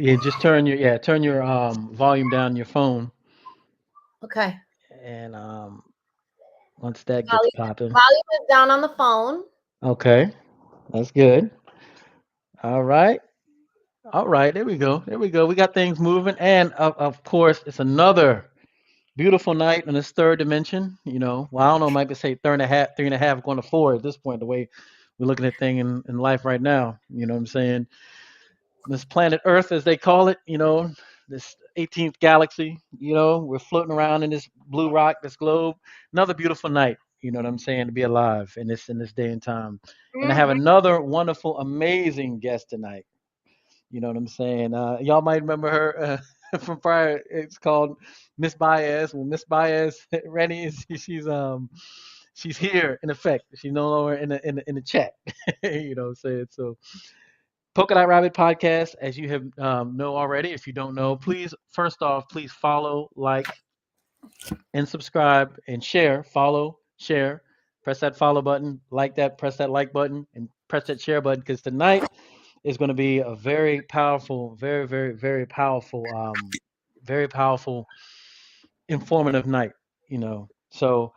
Yeah, just turn your volume down on your phone, Okay. and once that gets Volume, popping, volume is down on the phone. okay, that's good. All right, all right, there we go, there we go. We got things moving, and of course, it's another beautiful night in this third dimension. Well, I don't know, might be say third and a half, 3.5, going to four at this point. The way we're looking at thing in life right now, you know what I'm saying? This planet Earth, as they call it, this 18th galaxy, we're floating around in this blue rock, this globe. Another beautiful night, you know what I'm saying, to be alive in this day and time. And I have Hmm. another wonderful, amazing guest tonight. You know what I'm saying? Y'all might remember her from prior. It's called Miss Baez. Well, Miss Baez, Reni is she's here in effect. She's no longer in the chat. You know what I'm saying? So Polka Dot Rabbit podcast, as you have know already. If you don't know, please first off, please follow, like, and subscribe and share. Follow, share, press that follow button, like that, press that like button, and press that share button because tonight is going to be a very powerful, very, very, very powerful, informative night. So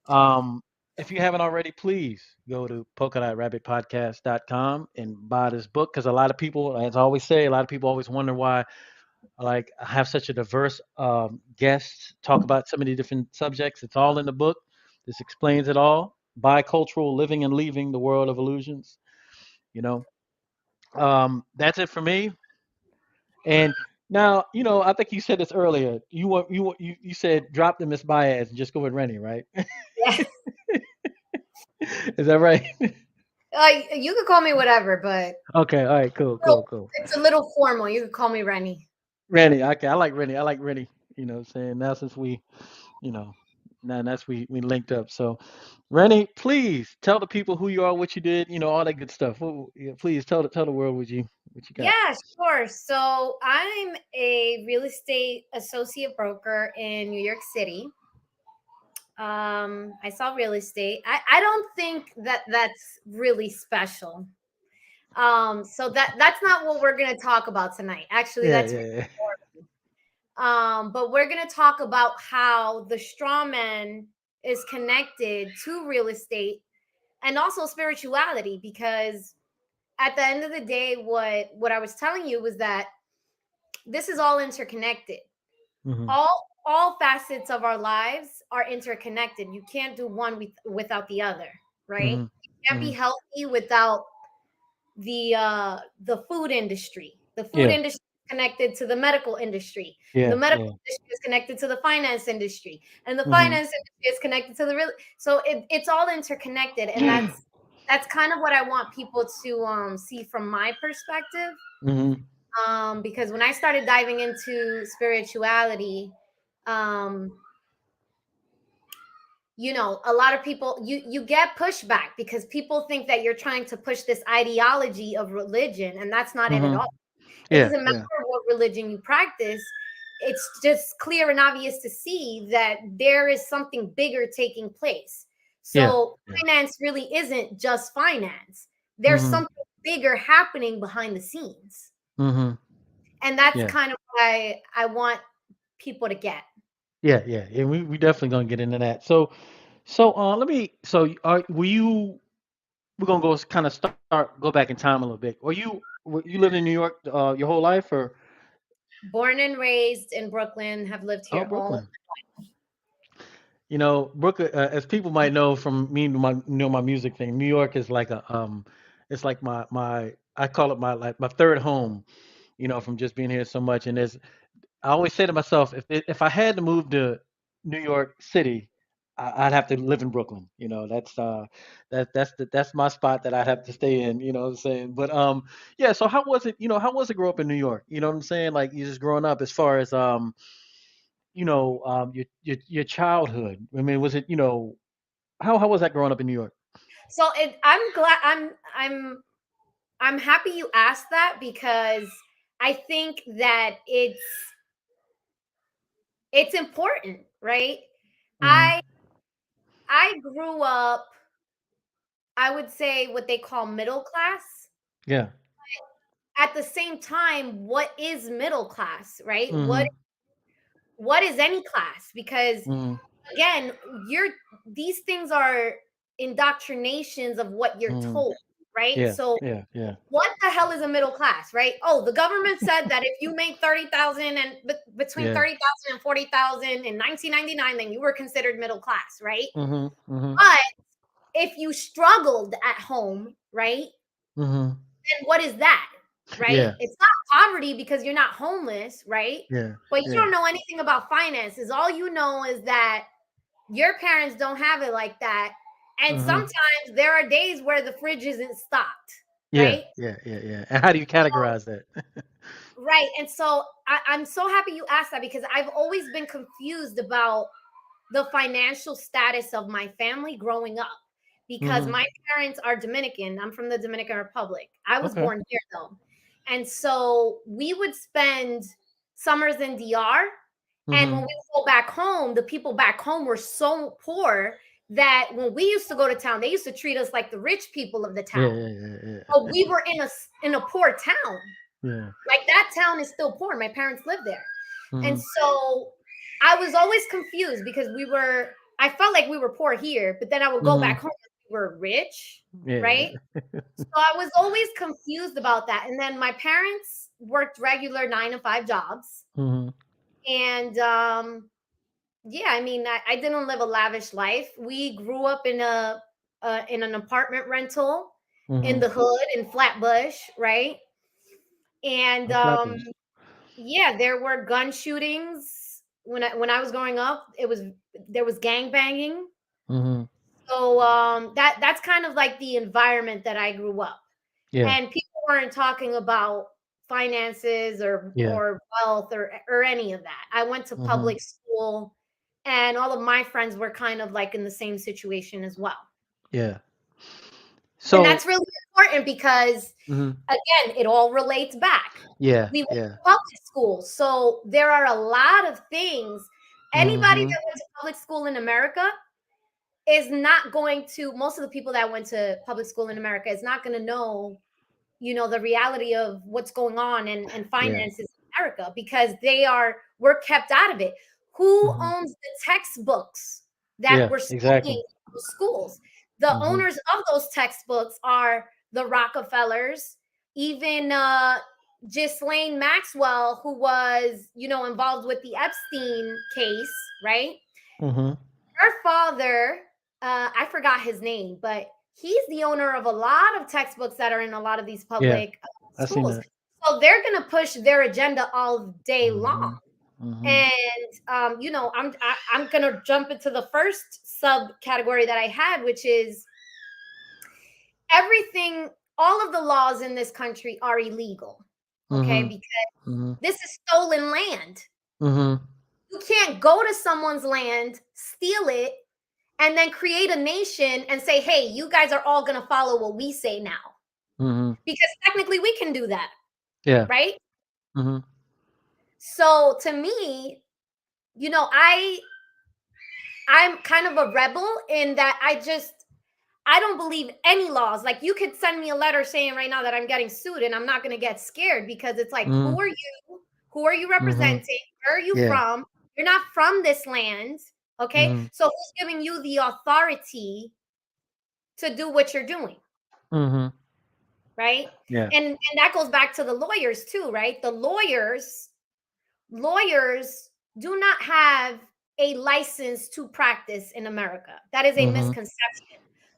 um, if you haven't already, please go to polka dot rabbit podcast.com and buy this book because a lot of people, as I always say, a lot of people always wonder why like I have such a diverse guests talk about so many different subjects. It's all in the book. This explains it all. Bicultural living and leaving the world of illusions. You know, that's it for me. And now, I think you said this earlier. You said drop the Miss Baez and just go with Rennie, right? Yeah. Is that right? You could call me whatever, but Okay, all right, cool, little- cool, cool. it's a little formal. You could call me Rennie. Rennie, okay, I like Rennie. I like Rennie. You know what I'm saying? Now since you know, now that's we linked up. So Rennie, please tell the people who you are, what you did, all that good stuff. Yeah, please tell the world what you got. Yeah, sure. So I'm a real estate associate broker in New York City. I saw real estate. I don't think that that's really special. So that's not what we're gonna talk about tonight. Actually, Yeah, that's yeah, yeah. but we're going to talk about how the straw man is connected to real estate and also spirituality, because at the end of the day, what I was telling you was that this is all interconnected. Mhm. All facets of our lives are interconnected. You can't do one without the other, right? Mhm. You can't be Mhm. healthy without the food industry. The food Yeah. industry is connected to the medical industry, and the Yeah. medical Yeah. industry is connected to the finance industry, and the Mhm. finance industry is connected to the real. So it's all interconnected, and that's kind of what I want people to see from my perspective. Mhm. Because when I started diving into spirituality, um, a lot of people, you get pushback because people think that you're trying to push this ideology of religion, and that's not it at Mhm. all. It Yeah. doesn't matter Yeah. what religion you practice. It's just clear and obvious to see that there is something bigger taking place. Yeah. So Yeah. finance really isn't just finance. There's Mhm. something bigger happening behind the scenes. Mhm. And that's Yeah. kind of what I want people to get. Yeah. Yeah. Yeah. We definitely gonna get into that. So let me. So are were you? We're gonna go back in time a little bit. You lived in New York your whole life, or Born and raised in Brooklyn, have lived oh here all. Brooklyn? Brooklyn, as people might know from me, my music thing. New York is like it's like my I call it my like my third home. From just being here so much. And I always say to myself, if I had to move to New York City, I'd have to live in Brooklyn. That's my spot that I'd have to stay in. You know what I'm saying? But yeah. So how was it? How was it grow up in New York? You know what I'm saying? Like you just growing up as far as your childhood. I mean, was it how was that growing up in New York? So I'm glad I'm happy you asked that, because I think that it's important, right? Hmm. I I grew up, I would say, what they call middle class. Yeah. at the same time, what is middle class, right? What Mhm. what is any class? Because Mhm. again, you're these things are indoctrinations of what you're Mhm. told, right? Yeah. So Yeah. Yeah. what the hell is a middle class, right? Oh, the government said that if you make 30,000 and between Yeah. 30,000 and 40,000 in 1999, then you were considered middle class, right? Mhm. Mhm. But if you struggled at home, right? Mhm. Then what is that? Right? Yeah. It's not poverty because you're not homeless, right? Yeah. But you Yeah. don't know anything about finances. All you know is that your parents don't have it like that. And Mhm. sometimes there are days where the fridge isn't stocked, Yeah. right? Yeah. Yeah. Yeah. And how do you categorize that? Right. And so I'm so happy you asked that because I've always been confused about the financial status of my family growing up because Mhm. my parents are Dominican. I'm from the Dominican Republic. I was Okay. born here though. And so we would spend summers in DR. And when we Mhm. would go back home, the people back home were so poor that when we used to go to town, they used to treat us like the rich people of the Yeah. town. Yeah. Yeah. But Yeah. we were in a poor town. Yeah. Like that town is still poor. My parents live there. And Mhm. so I was always confused because I felt like we were poor here, but then I would go back Mhm. home and we were rich, Yeah. right? So I was always confused about that. And then my parents worked regular 9 to 5 jobs. Mhm. And yeah, I mean, I didn't live a lavish life. We grew up in an apartment rental in Mhm. the hood in Flatbush, right? And Oh, Flatbush. yeah, there were gun shootings when I was growing up. There was gang banging. Mhm. So that's kind of like the environment that I grew up. Yeah. And people weren't talking about finances Yeah. or wealth or any of that. I went to Mhm. public school and all of my friends were kind of like in the same situation as well. Yeah. And So. that's really important because Mhm. again, it all relates back. Yeah. We went Yeah. to public school, so there are a lot of things. Anybody Mhm. that went to public school in America is not going to, most of the people that went to public school in America is not going to know, the reality of what's going on and Yeah. finances in America because we're kept out of it. Who Mhm. owns the textbooks that Yeah. we're studying Exactly. in those schools? The Mhm. owners of those textbooks are the Rockefellers, even Ghislaine Maxwell, who was, involved with the Epstein case, right? Mhm. Her father, I forgot his name, but he's the owner of a lot of textbooks that are in a lot of these Yeah. public I seen schools. that. So they're going to push their agenda all day long. Mhm. Mhm. And I'm going to jump into the first subcategory that I had, which is everything. All of the laws in this country are illegal. Okay, Mhm. because Mhm. this is stolen land. Mhm. You can't go to someone's land, steal it, and then create a nation and say, hey, you guys are all going to follow what we say now. Mhm. Because technically we can do that, Yeah. right? Mhm. So to me, you know, I I'm kind of a rebel in that I don't believe any laws. Like you could send me a letter saying right now that I'm getting sued and I'm not going to get scared because it's like who Mhm. are you? Who are you Mhm. representing? Where are you Yeah. from? You're not from this land, okay? Mhm. So who's giving you the authority to do what you're doing? Mhm. Right? Yeah. And that goes back to the lawyers too, right? The lawyers do not have a license to practice in America. That is a Mhm. misconception.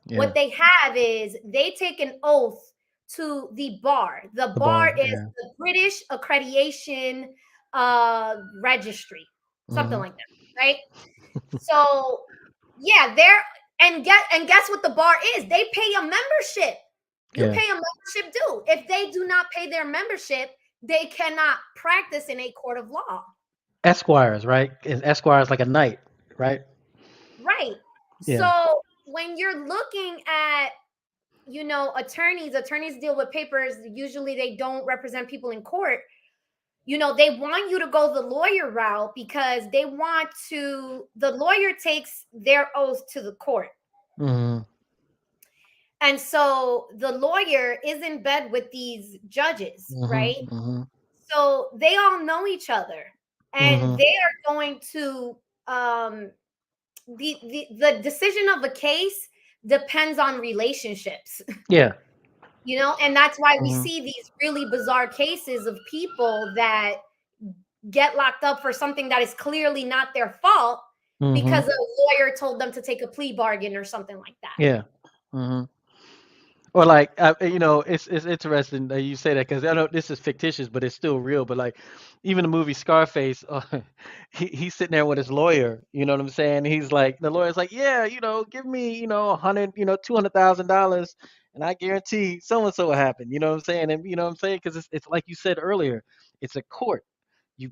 Yeah. What they have is they take an oath to the bar. The The bar bar. is Yeah. the British Accreditation Registry, something Mhm. like that, right? So yeah, guess what the bar is? They pay a membership. You Yeah. pay a membership due. If they do not pay their membership, they cannot practice in a court of law. Esquires, right? And Esquire is like a knight, right? Right. Yeah. So when you're looking at, attorneys deal with papers. Usually they don't represent people in court. They want you to go the lawyer route because the lawyer takes their oath to the court. Mhm. And so the lawyer is in bed with these judges, Mhm. right? Mhm. So they all know each other, and Mhm. they are going to um the decision of a case depends on relationships. Yeah. And that's why we Mhm. see these really bizarre cases of people that get locked up for something that is clearly not their fault because Mhm. a lawyer told them to take a plea bargain or something like that. Yeah. Mhm. Or like, it's interesting that you say that because I know this is fictitious, but it's still real. But like, even the movie Scarface, he's sitting there with his lawyer. You know what I'm saying? He's like, the lawyer's like, yeah, give me, 100, $200,000, and I guarantee so and so will happen. You know what I'm saying? And you know what I'm saying? Because it's like you said earlier, it's a court.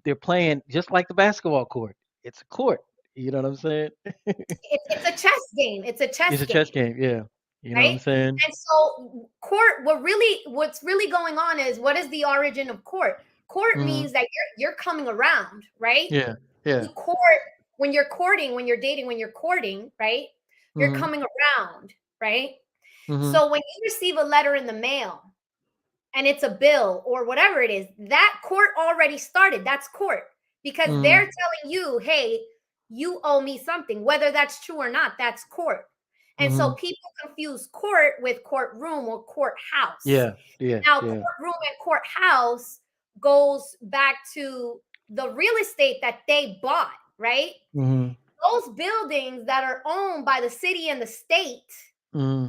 They're playing just like the basketball court. It's a court. You know what I'm saying? It's a chess game. It's a It's chess a chess game, game. Yeah. You know what right? I'm saying? And so court, what's really going on is, what is the origin of court? Court Hmm. means that you're coming around, right? Yeah. Yeah. You court when you're courting, when you're dating, when you're courting, right? You're Hmm. coming around, right? Hmm. So when you receive a letter in the mail and it's a bill or whatever it is, that court already started. That's court, because they're Hmm. telling you, hey, you owe me something. Whether that's true or not, that's court. And so Hmm. people confuse court with courtroom or courthouse. Yeah. Yeah. Now, Yeah. courtroom and courthouse goes back to the real estate that they bought, right? Hmm. Those buildings that are owned by the city and the state, Hmm.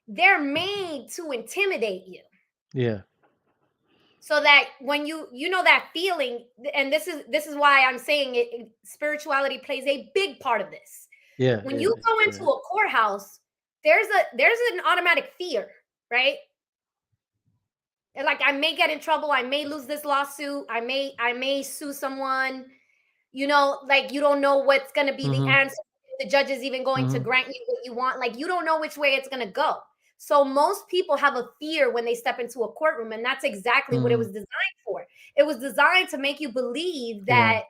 they're made to intimidate you. Yeah. So that when you know that feeling, and this is why I'm saying spirituality plays a big part of this. Yeah. When Yeah. you go into Yeah. a courthouse, there's an automatic fear, right? And like, I may get in trouble, I may lose this lawsuit, I may sue someone. Like, you don't know what's going to be the Hmm. answer. The judge is even going to Hmm. grant you what you want. Like, you don't know which way it's going to go. So most people have a fear when they step into a courtroom, and that's exactly what it Hmm. was designed for. It was designed to make you believe Yeah. that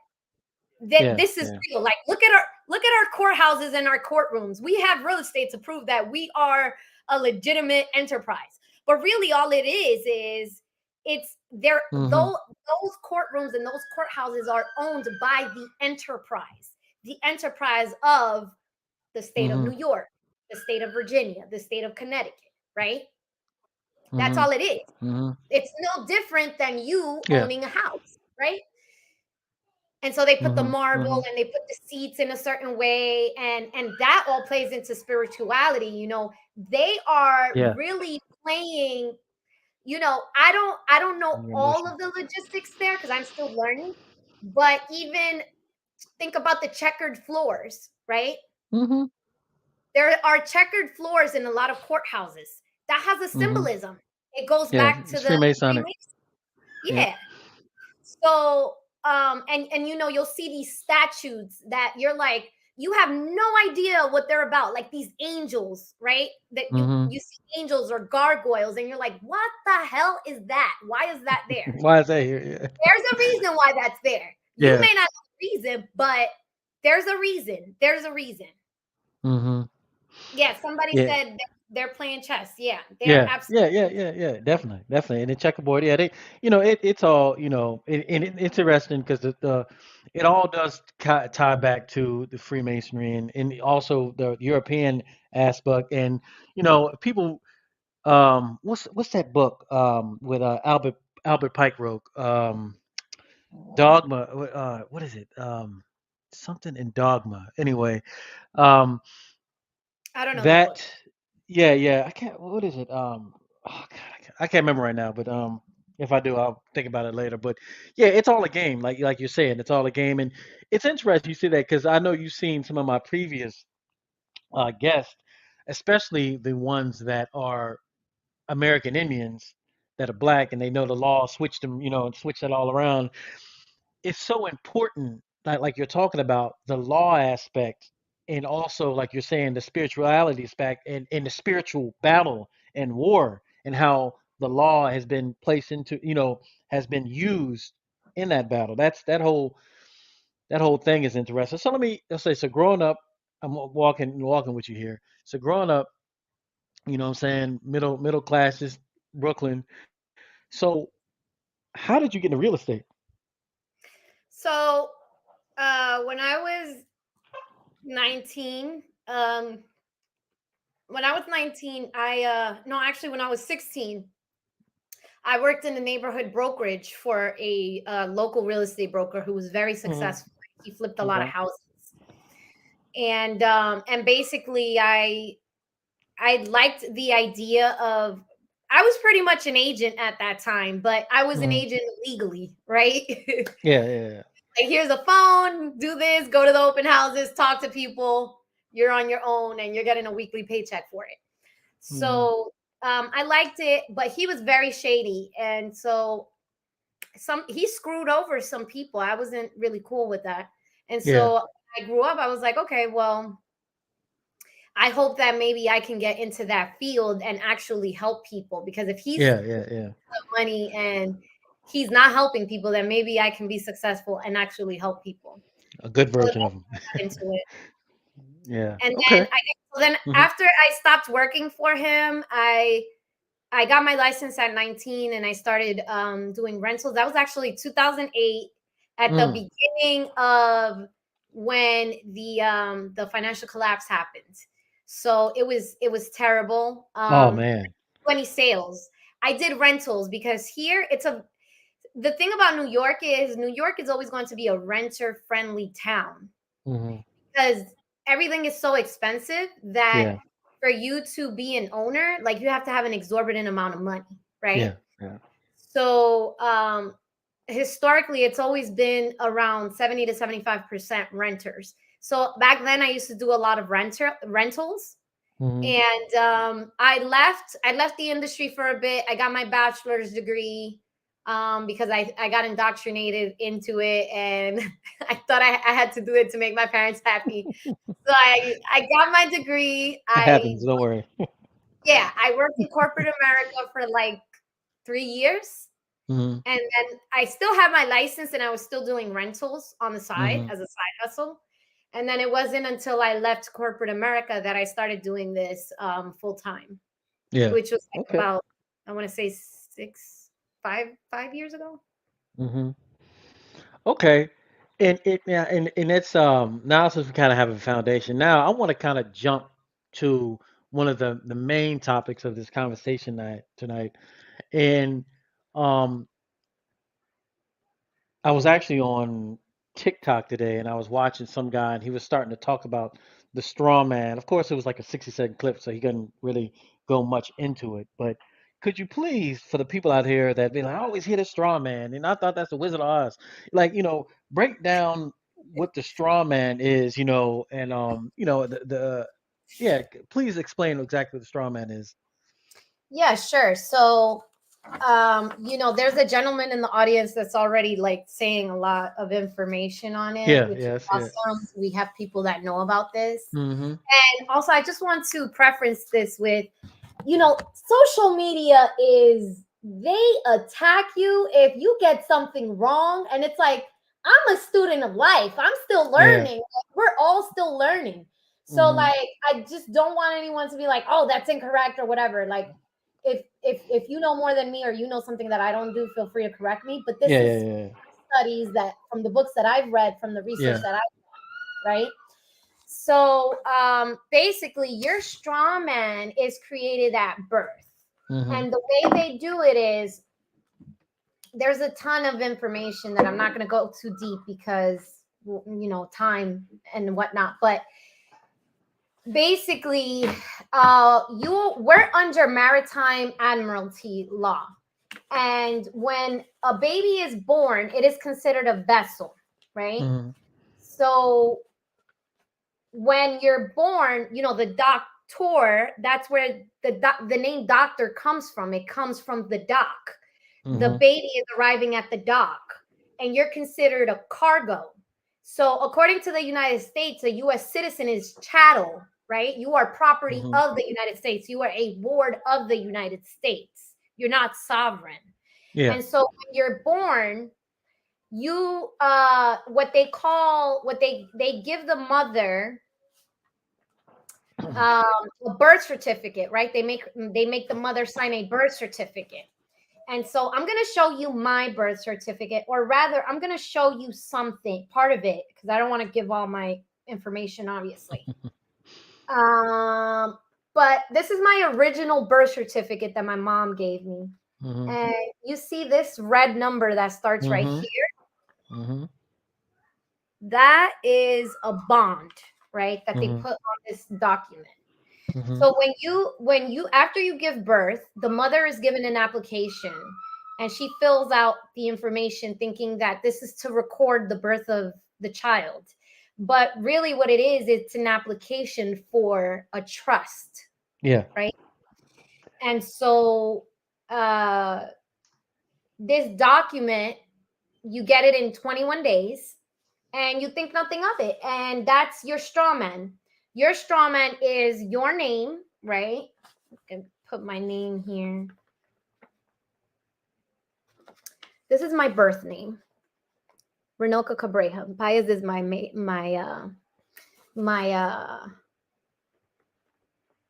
Yeah. this is Yeah. real. Like, look at our courthouses and our courtrooms. We have real estate to prove that we are a legitimate enterprise. But really, all it is it's there. Hmm. Those courtrooms and those courthouses are owned by the enterprise of the state of Hmm. New York, the state of Virginia, the state of Connecticut, right? That's Hmm. all it is. Hmm. It's no different than you Yeah. owning a house, right? And so they put the Hmm. marble Hmm. and they put the seats in a certain way, and that all plays into spirituality. They are Yeah. really playing. I don't know On your all emotion. of the logistics there because I'm still learning. But even think about the checkered floors, right? Hmm. There are checkered floors in a lot of courthouses. That has a Hmm. symbolism. It goes Yeah. back to It's the Freemasonic. Freemasons. Yep. Yeah. So, and you'll see these statues that you're like, you have no idea what they're about, like these angels, right? That you Hmm. you see angels or gargoyles, and you're like, what the hell is that? Why is that there? Why is that here? There's a reason why that's there. You Yeah. may not know the reason, but there's a reason. There's a reason. Yeah. Hmm. Yeah, somebody Yeah. said they're playing chess. Yeah, they're Yeah, yeah, absolutely yeah, playing yeah, yeah, definitely, definitely. And the checkerboard, yeah, it's all, it's interesting because it all does tie back to the Freemasonry and also the European aspect. And people, what's that book with Albert Pike wrote, Dogma, what is it, something in Dogma. Anyway, um, I don't know that book. that, yeah, yeah. I can't. What is it? Oh God, I can't remember right now. But if I do, I'll think about it later. But yeah, it's all a game. Like you're saying, it's all a game, and it's interesting you see that because I know you've seen some of my previous guests, especially the ones that are American Indians that are black and they know the law, switch them, and switch that all around. It's so important, like you're talking about the law aspect, and also like you're saying the spirituality aspect and the spiritual battle and war, and how the law has been placed into, has been used in that battle. That whole thing is interesting. So let's say, so growing up, I'm walking with you here. So growing up, You know what I'm saying? Middle classes, Brooklyn. So how did you get into real estate? So, when I was 19, when I was 19, no, actually, when I was 16, I worked in a neighborhood brokerage for a local real estate broker who was very Hmm. successful. He flipped a lot of Okay. houses, and basically, I liked the idea of. I was pretty much an agent at that time, but I was an Hmm. agent legally, right? Yeah, yeah, Like, here's a phone, do this, go to the open houses, talk to people. You're on your own, and you're getting a weekly paycheck for it. yeah. So I liked it, but he was very shady, and so he screwed over some people. I wasn't really cool with that, and Yeah, so I grew up. I was like, okay, well, I hope that maybe I can get into that field and actually help people, because if he's yeah, yeah, yeah. money and he's not helping people, then maybe I can be successful and actually help people. A good So version of that's them. how I got into it. Yeah. And Okay. then Hmm. after I stopped working for him, I got my license at 19 and I started doing rentals. That was actually 2008, at the Mm. beginning of when the financial collapse happened. So it was terrible. Oh man. 20 sales. I did rentals because here it's a the thing about New York is always going to be a renter friendly town, Hmm. because everything is so expensive that Yeah, for you to be an owner, like, you have to have an exorbitant amount of money, right? yeah, yeah. So historically it's always been around 70 to 75% renters. So back then I used to do a lot of rentals, Hmm. and I left the industry for a bit. I got my bachelor's degree, because I got indoctrinated into it, and I thought I had to do it to make my parents happy. So I got my degree. It I happens. Don't worry. Yeah, I worked in corporate America for like 3 years, Hmm. and then I still had my license, and I was still doing rentals on the side Hmm. as a side hustle. And then it wasn't until I left corporate America that I started doing this full time, Yeah. which was like Okay. about, I want to say, 5 years ago. Hmm. Okay. And it yeah, and it's now since we kind of have a foundation, now I want to kind of jump to one of the main topics of this conversation tonight. And um I was actually on TikTok today and I was watching some guy and he was starting to talk about the straw man. Of course, it was like a 60-second clip, so he couldn't really go much into it. But could you please, for the people out here that be like, I always hear the straw man, and I thought that's the Wizard of Oz, like, break down what the straw man is, and yeah, please explain exactly what the straw man is. Yeah, sure. So, there's a gentleman in the audience that's already like saying a lot of information on it, Yeah, which is yeah, I see it. awesome. We have people that know about this. Mm-hmm. And also, I just want to preference this with, social media is, they attack you if you get something wrong. And it's like, I'm a student of life. I'm still Yeah. learning. Like, we're all still learning. So, Mm-hmm. like, I just don't want anyone to be like, oh, that's incorrect or whatever. Like, if you know more than me, or you know something that I don't do, feel free to correct me. But this Yeah, yeah, is yeah, studies that, from the books that I've read, from the research yeah. that right? So basically, your straw man is created at birth. Mm-hmm. And the way they do it is, there's a ton of information that I'm not going to go too deep because, time and whatnot. But basically, we're under maritime admiralty law. And when a baby is born, it is considered a vessel, right? Mm-hmm. So when you're born, the doctor, that's where the name doctor comes from. It comes from the dock. The Mm-hmm. baby is arriving at the dock, and you're considered a cargo. So, according to the United States, a U.S. citizen is chattel, right? You are property Mm-hmm. of the United States. You are a ward of the United States. You're not sovereign. Yeah. And so, when you're born, you what they give the mother um, a birth certificate, right? They make the mother sign a birth certificate. And so I'm going to show you my birth certificate, or rather, I'm going to show you something, part of it, because I don't want to give all my information, obviously. Um, but this is my original birth certificate that my mom gave me. Mhm. And you see this red number that starts right Mhm. here? Mhm. That is a bond, right? That they Mhm. put on this document. Mhm. So when you after you give birth, the mother is given an application and she fills out the information thinking that this is to record the birth of the child. But really what it is, it's an application for a trust, Yeah. right? And so uh this document, you get it in 21 days and you think nothing of it. And that's your straw man. Your straw man is your name, right? And put my name here. This is my birth name, Renoka Cabreja. Baez is my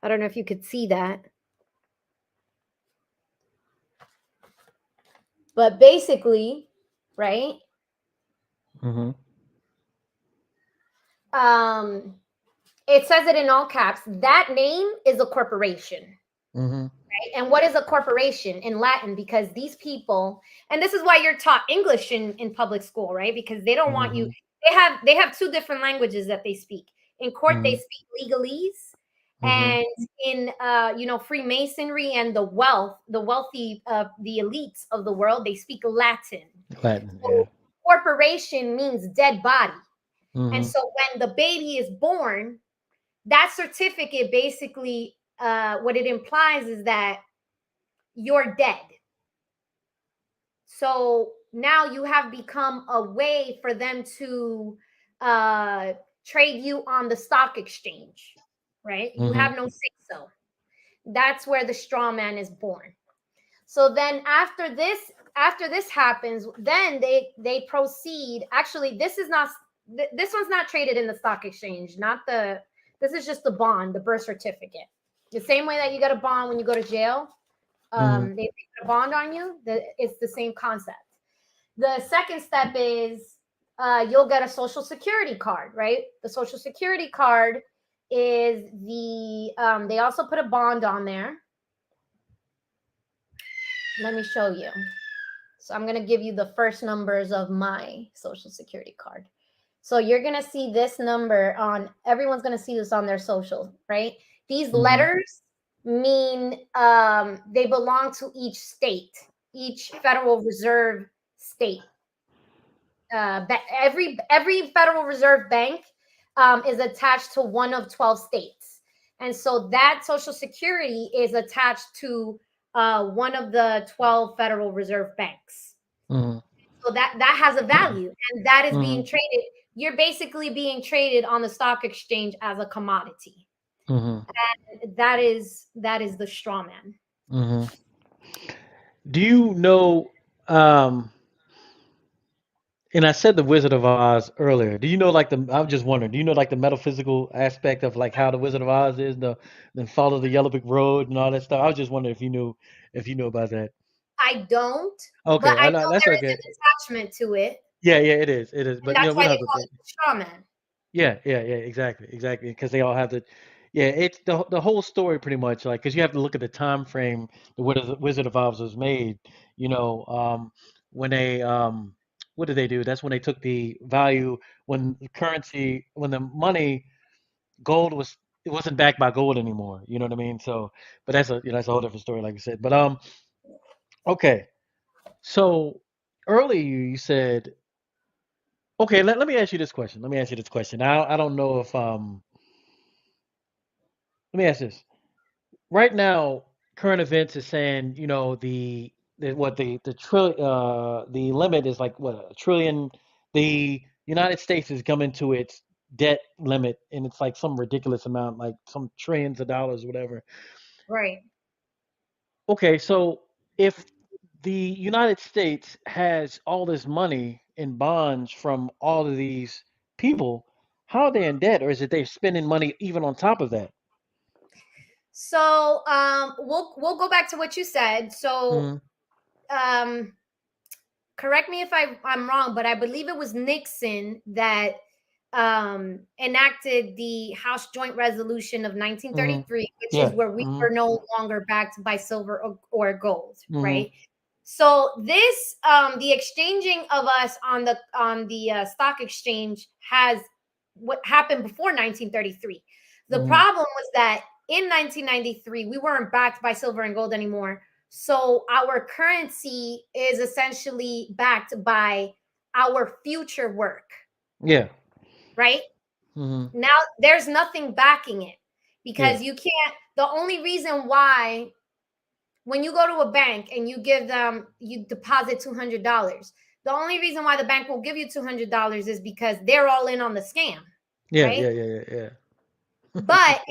I don't know if you could see that, but basically, right? Mhm. Um, it says it in all caps. That name is a corporation. Mhm. And what is a corporation in Latin? Because these people, and this is why you're taught English in public school, right? Because they don't want you. Mhm. They have two different languages that they speak. In court, they Mhm. speak legalese, Mhm. and in Freemasonry and the wealthy, the elites of the world, they speak Latin. Latin. Yeah. So corporation means dead body, and Mhm. so when the baby is born, that certificate basically, what it implies is that you're dead. So now you have become a way for them to uh, trade you on the stock exchange, right? You Mhm. have no say so. That's where the straw man is born. So then after this happens, then they proceed. Actually, this is not this one's not traded in the stock exchange. Not the This is just the bond, the birth certificate. The same way that you get a bond when you go to jail, Mhm. they put a bond on you. It's the same concept. The second step is you'll get a social security card, right? The social security card is they also put a bond on there. Let me show you. So I'm going to give you the first numbers of my social security card. So you're going to see this number on, everyone's going to see this on their social, right? These Mhm. letters mean they belong to each state, each Federal Reserve state. Every Federal Reserve bank is attached to one of 12 states. And so that Social Security is attached to one of the 12 Federal Reserve banks. Mhm. So that has a value, and that is being Mhm. traded. You're basically being traded on the stock exchange as a commodity. Mhm. That is the straw man. Mhm. Do you know? Um, and I said the Wizard of Oz earlier. Do you know like the? I'm just wondering. Do you know like the metaphysical aspect of like how the Wizard of Oz is the follow the yellow brick road and all that stuff? I was just wondering if you knew about that. I don't, but Okay, I I know know that's there is okay. an attachment to it, Yeah, yeah, it is. and But that's we why don't they have to call go. it the straw man. Yeah, yeah, yeah, exactly, exactly. Because they all have the, yeah, it's the whole story pretty much like because you have to look at the time frame the Wizard of Oz was made. You know, when they what did they do? That's when they took the value when the currency when the money gold was it wasn't backed by gold anymore. You know what I mean? So, but that's a that's a whole different story, like I said. But okay, so earlier you said okay. Let me ask you this question. Let me ask you this question. I don't know if let me ask this. Right now, current events is saying, you know, the limit is like what a trillion. The United States is coming to its debt limit, and it's like some ridiculous amount, like some trillions of dollars, whatever. Right. Okay, so if the United States has all this money in bonds from all of these people, how are they in debt, or is it they're spending money even on top of that? So we'll go back to what you said. So Mm-hmm. um correct me if I'm wrong, but I believe it was Nixon that enacted the House Joint Resolution of Mm-hmm. 1933, which is Yeah. where we Mm-hmm. were no longer backed by silver or gold, Mm-hmm. right? So this the exchanging of us on the stock exchange has what happened before 1933. The Mm-hmm. problem was that in 1993 we weren't backed by silver and gold anymore. So our currency is essentially backed by our future work, Yeah. right? Mm-hmm. Now there's nothing backing it Yeah. because you can't. The only reason why, when you go to a bank and you give them, you deposit $200, the only reason why the bank will give you $200 is because they're all in on the scam, Yeah. right? Yeah. Yeah. Yeah. But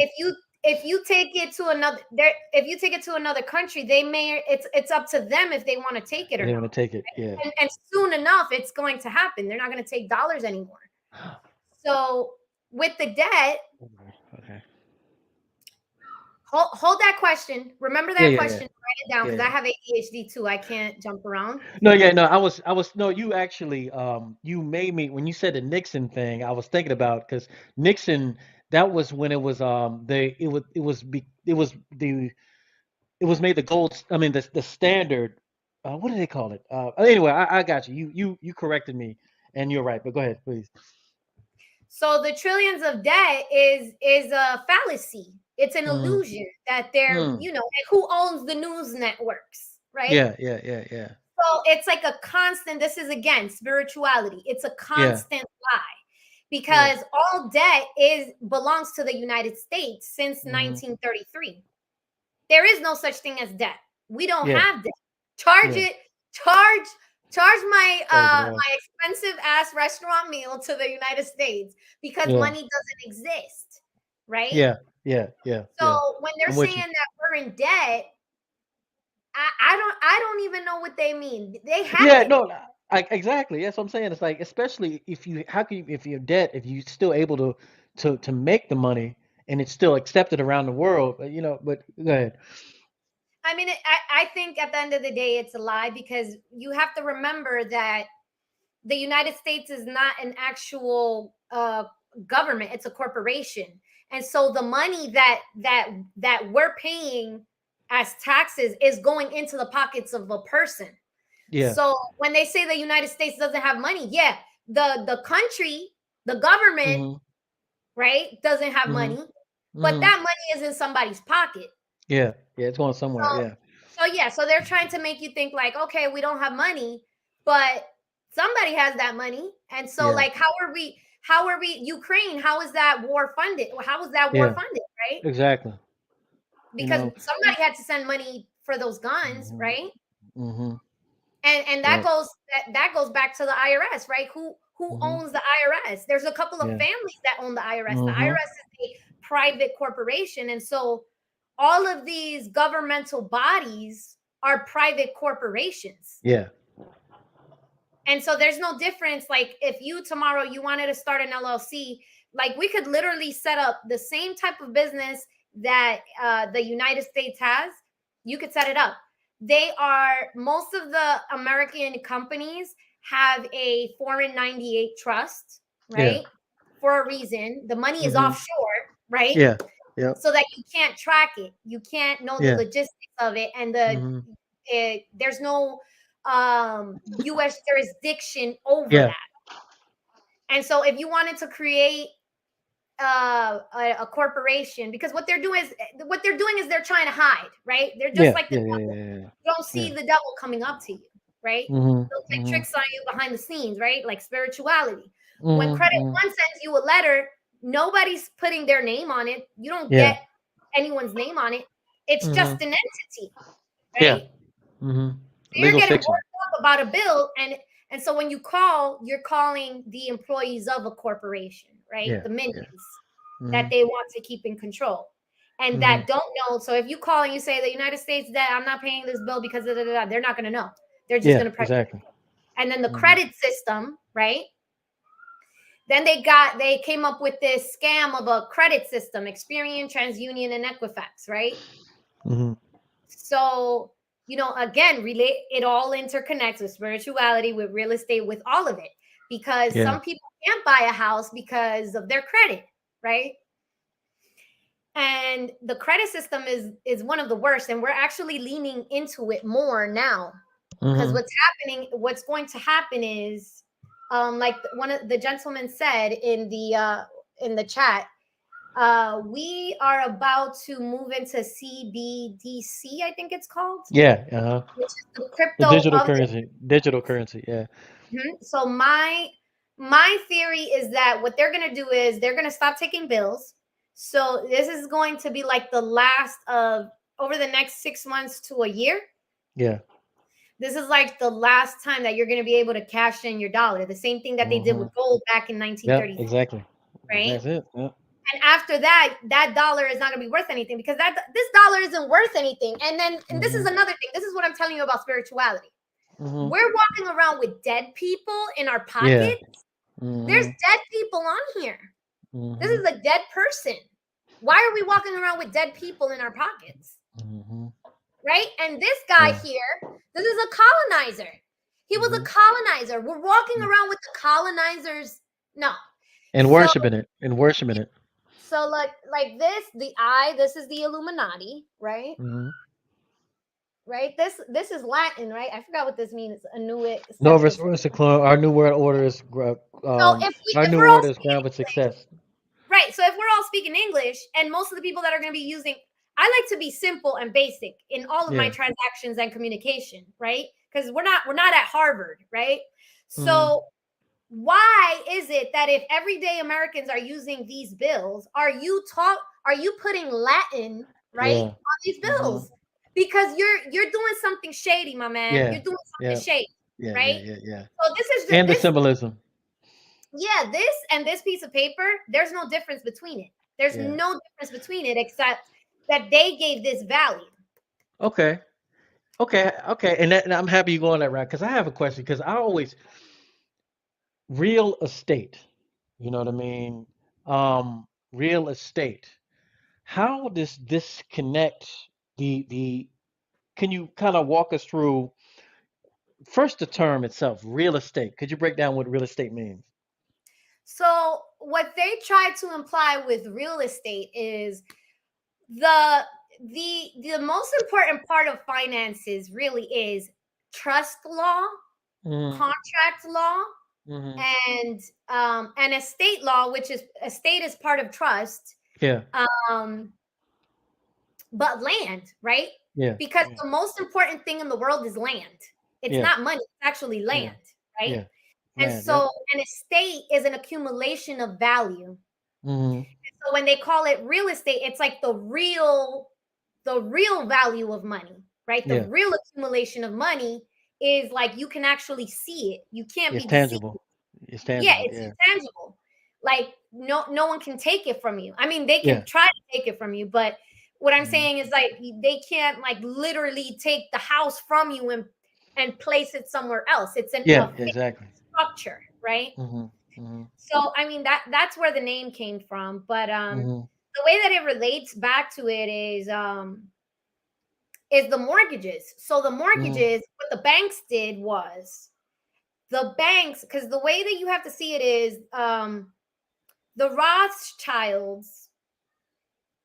if you take it to another there, if you take it to another country, they may, it's up to them if they want to take it or They want not. to take it. Yeah. And soon enough it's going to happen. They're not going to take dollars anymore. So with the debt, Okay. Okay. hold that question. Remember Yeah. that Yeah. Yeah. question. Write it down Yeah. because I Yeah. have ADHD too. I can't jump around. No, yeah, no, no, you actually, you made me, when you said the Nixon thing, I was thinking about, because Nixon, that was when it was, it was made the gold, I mean, the standard, what do they call it? Anyway, I got you. You corrected me, and you're right, but go ahead, please. So the trillions of debt is a fallacy. It's an Mm-hmm. illusion that they're, Mm. and who owns the news networks, right? Yeah, yeah, yeah, yeah, So it's like a constant, this is again spirituality. It's a yeah, constant lie yeah. because all debt is belongs to the United States since Mm-hmm. 1933. There is no such thing as debt. We don't Yeah, have debt. Charge yeah. it, charge charge Charge it my off. expensive ass restaurant meal to the United States because Yeah, money doesn't exist, right? yeah, yeah, yeah, yeah. So when they're I'm with saying you. that we're in debt, I don't even know what they mean. They have Yeah, it. no, exactly. That's what I'm saying. It's like, especially if you, how can you, if you're debt, if you're still able to make the money and it's still accepted around the world, but go ahead. I mean, I think at the end of the day, it's a lie because you have to remember that the United States is not an actual government; it's a corporation, and so the money that we're paying as taxes is going into the pockets of a person. Yeah. So when they say the United States doesn't have money, yeah, the country, the government, Mm-hmm. right, doesn't have Mm-hmm. money, but Mm-hmm. that money is in somebody's pocket. Yeah. Yeah. It's going So somewhere. Yeah. yeah, so they're trying to make you think like, okay, we don't have money, but somebody has that money. And so Yeah. like how are we Ukraine, how is that war funded? How is that war Yeah. funded, right? Exactly. You Because know. somebody had to send money for those guns, Mm-hmm. right? Mm-hmm. And that Yeah. goes back to the IRS, right? Who Mm-hmm. owns the IRS? There's a couple of Yeah. families that own the IRS. The Mm-hmm. IRS is a private corporation, and so all of these governmental bodies are private corporations. Yeah. And so there's no difference. Like if you tomorrow you wanted to start an LLC, like we could literally set up the same type of business that the United States has. You could set it up. They are most of the American companies have a foreign 98 trust, Yeah. right? For a reason. The money is Mm-hmm. offshore, right? Yeah. Yep. So that you can't track it. You can't know the Yeah. logistics of it, and Mm-hmm. there's no US jurisdiction over Yeah. that. And so if you wanted to create a corporation, because what they're doing is they're trying to hide, right? They're just Yeah. like the Yeah. Yeah. devil. Yeah. Yeah. You don't Yeah. see the devil coming up to you, right? They'll Mm-hmm. play Mm-hmm. tricks on you behind the scenes, right? Like spirituality. When Mm-hmm. Credit Mm-hmm. One sends you a letter, nobody's putting their name on it. You don't Yeah. get anyone's name on it. It's Mm-hmm. just an entity, Yeah. right? Mm-hmm. So you're Legal getting fiction. worked up about a bill, and so when you call, you're calling the employees of a corporation, right? Yeah. The Yeah. minions that Mm-hmm. they want to keep in control. And Mm-hmm. that don't know. So if you call and you say the United States that I'm not paying this bill because of they're not going to know. They're just Yeah. going to press. Exactly. And then the Mm-hmm. credit system, right? Then they came up with this scam of a credit system, Experian, TransUnion, and Equifax, right? Mm-hmm. So, again, relate it all interconnects with spirituality, with real estate, with all of it. Because Yeah. some people can't buy a house because of their credit, right? And the credit system is one of the worst, and we're actually leaning into it more now. Because Mm-hmm. what's going to happen is, like one of the gentlemen said in the chat, we are about to move into CBDC, I think it's called, Yeah. Uh-huh. which is the The crypto digital of the. currency. Digital currency. Yeah. So my theory is that what they're going to do is they're going to stop taking bills. So this is going to be like the last of over the next 6 months to a year. Yeah. This is like the last time that you're going to be able to cash in your dollar. The same thing that they did Mm-hmm. with gold back in Yep. 1933, Exactly. right? That's it. Yep. And after that, that dollar is not going to be worth anything, because this dollar isn't worth anything. And this is Mm-hmm. another thing. This is what I'm telling you about spirituality. Mm-hmm. We're walking around with dead people in our Yeah. pockets. There's Mm-hmm. dead people on here. This Mm-hmm. is a dead person. Why are we walking around with dead people in our pockets? Mm-hmm. Right? And this guy Yeah. here, this is a colonizer. He was a Mm-hmm. colonizer. We're walking around with the colonizers. No. And So worshiping it. And worshiping it. like this, the eye, this is the Illuminati, right? Mm-hmm. Right? This is Latin, right? I forgot what this means. Annuit Novus septis. Oriciclone. Our new world order is So our if new we're all order is speaking ground with success. right, so if we're all speaking English, and most of the people that are going to be using, I like to be simple and basic in all of my Yeah. transactions and communication, right? Because we're not at Harvard, right? Mm-hmm. So why is it that if everyday Americans are using these bills, are you putting Latin, right, Yeah. on these Mm-hmm. bills? Because you're doing something shady, my man. Yeah. You're doing Yeah. something shady, Yeah. Yeah. right? Yeah. Yeah. So this is And the this symbolism. yeah, this and this piece of paper, there's no difference between it. There's Yeah. no difference between it except that they gave this value. Okay. Okay. Okay. And I'm happy you go on that route because I have a question because I always real estate. You know what I mean? Real estate. How does this connect the can you kind of walk us through first the term itself, real estate? Could you break down what real estate means? So what they try to imply with real estate is the the most important part of finances really is trust law, Mm-hmm. contract law, Mm-hmm. and estate law, which is estate is part of trust. Yeah. Um, but land, right? Yeah. Because Yeah. the most important thing in the world is land. It's Yeah. not money, it's actually Yeah. land, right? Yeah. And Land. Yep. so an estate is an accumulation of value. Mm-hmm. So when they call it real estate, it's like the real value of money, right? The Yeah. real accumulation of money is like you can actually see it. You can't It's be deceived. tangible. It's Yeah, tangible. it's Yeah. intangible. Like no one can take it from you. I mean, they Yeah. can try to take it from you, but what I'm Mm-hmm. saying is like they can't like literally take the house from you and place it somewhere else. It's a Yeah. fixed Exactly. structure, right? Mm-hmm. Mm-hmm. So I mean that's where the name came from. But Mm-hmm. the way that it relates back to it is the mortgages. So the Mm-hmm. mortgages, what the banks did was the banks, because the way that you have to see it is the Rothschilds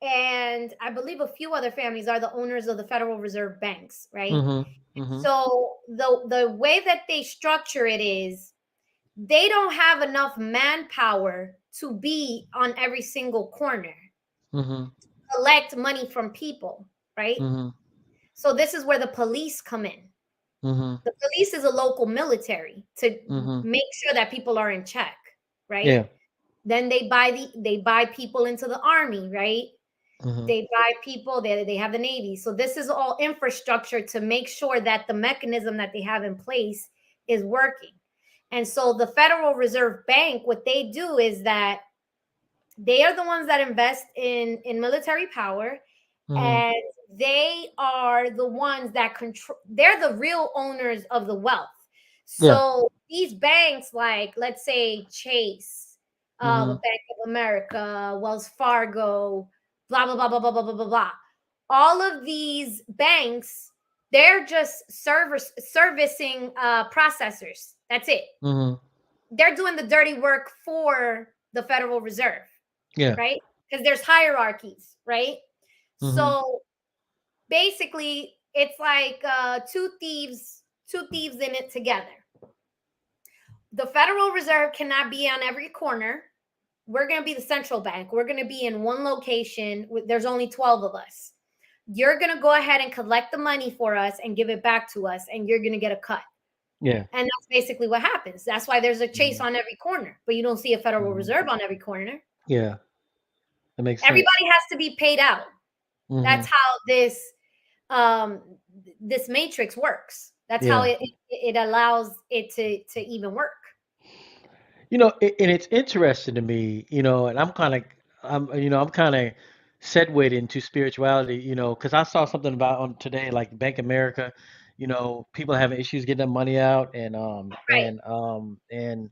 and I believe a few other families are the owners of the Federal Reserve banks, right? Mm-hmm. Mm-hmm. So the way that they structure it is they don't have enough manpower to be on every single corner, Mm-hmm. collect money from people, right? Mm-hmm. So this is where the police come in. Mm-hmm. The police is a local military to Mm-hmm. make sure that people are in check, right? Yeah. Then they buy people into the army, right? Mm-hmm. They buy people, they have the Navy. So this is all infrastructure to make sure that the mechanism that they have in place is working. And so the Federal Reserve Bank, what they do is that they are the ones that invest in military power, Mm-hmm. and they are the ones that control, they're the real owners of the wealth. Yeah. So these banks, like let's say Chase, Mm-hmm. Bank of America, Wells Fargo, blah blah blah blah blah blah blah blah blah. All of these banks, they're just servicing processors. That's it. Mm-hmm. They're doing the dirty work for the Federal Reserve, Yeah. right? Because there's hierarchies, right? Mm-hmm. So basically, it's like two thieves in it together. The Federal Reserve cannot be on every corner. We're going to be the central bank. We're going to be in one location. There's only 12 of us. You're going to go ahead and collect the money for us and give it back to us, and you're going to get a cut. Yeah. And that's basically what happens. That's why there's a chase Mm-hmm. on every corner, but you don't see a Federal Mm-hmm. Reserve on every corner. Yeah. That makes sense. Everybody has to be paid out. Mm-hmm. That's how um this matrix works. That's how Yeah. it allows it to even work. And it's interesting to me, and I'm kind of segued into spirituality, because I saw something about on today, like Bank America, people having issues getting their money out, Right. and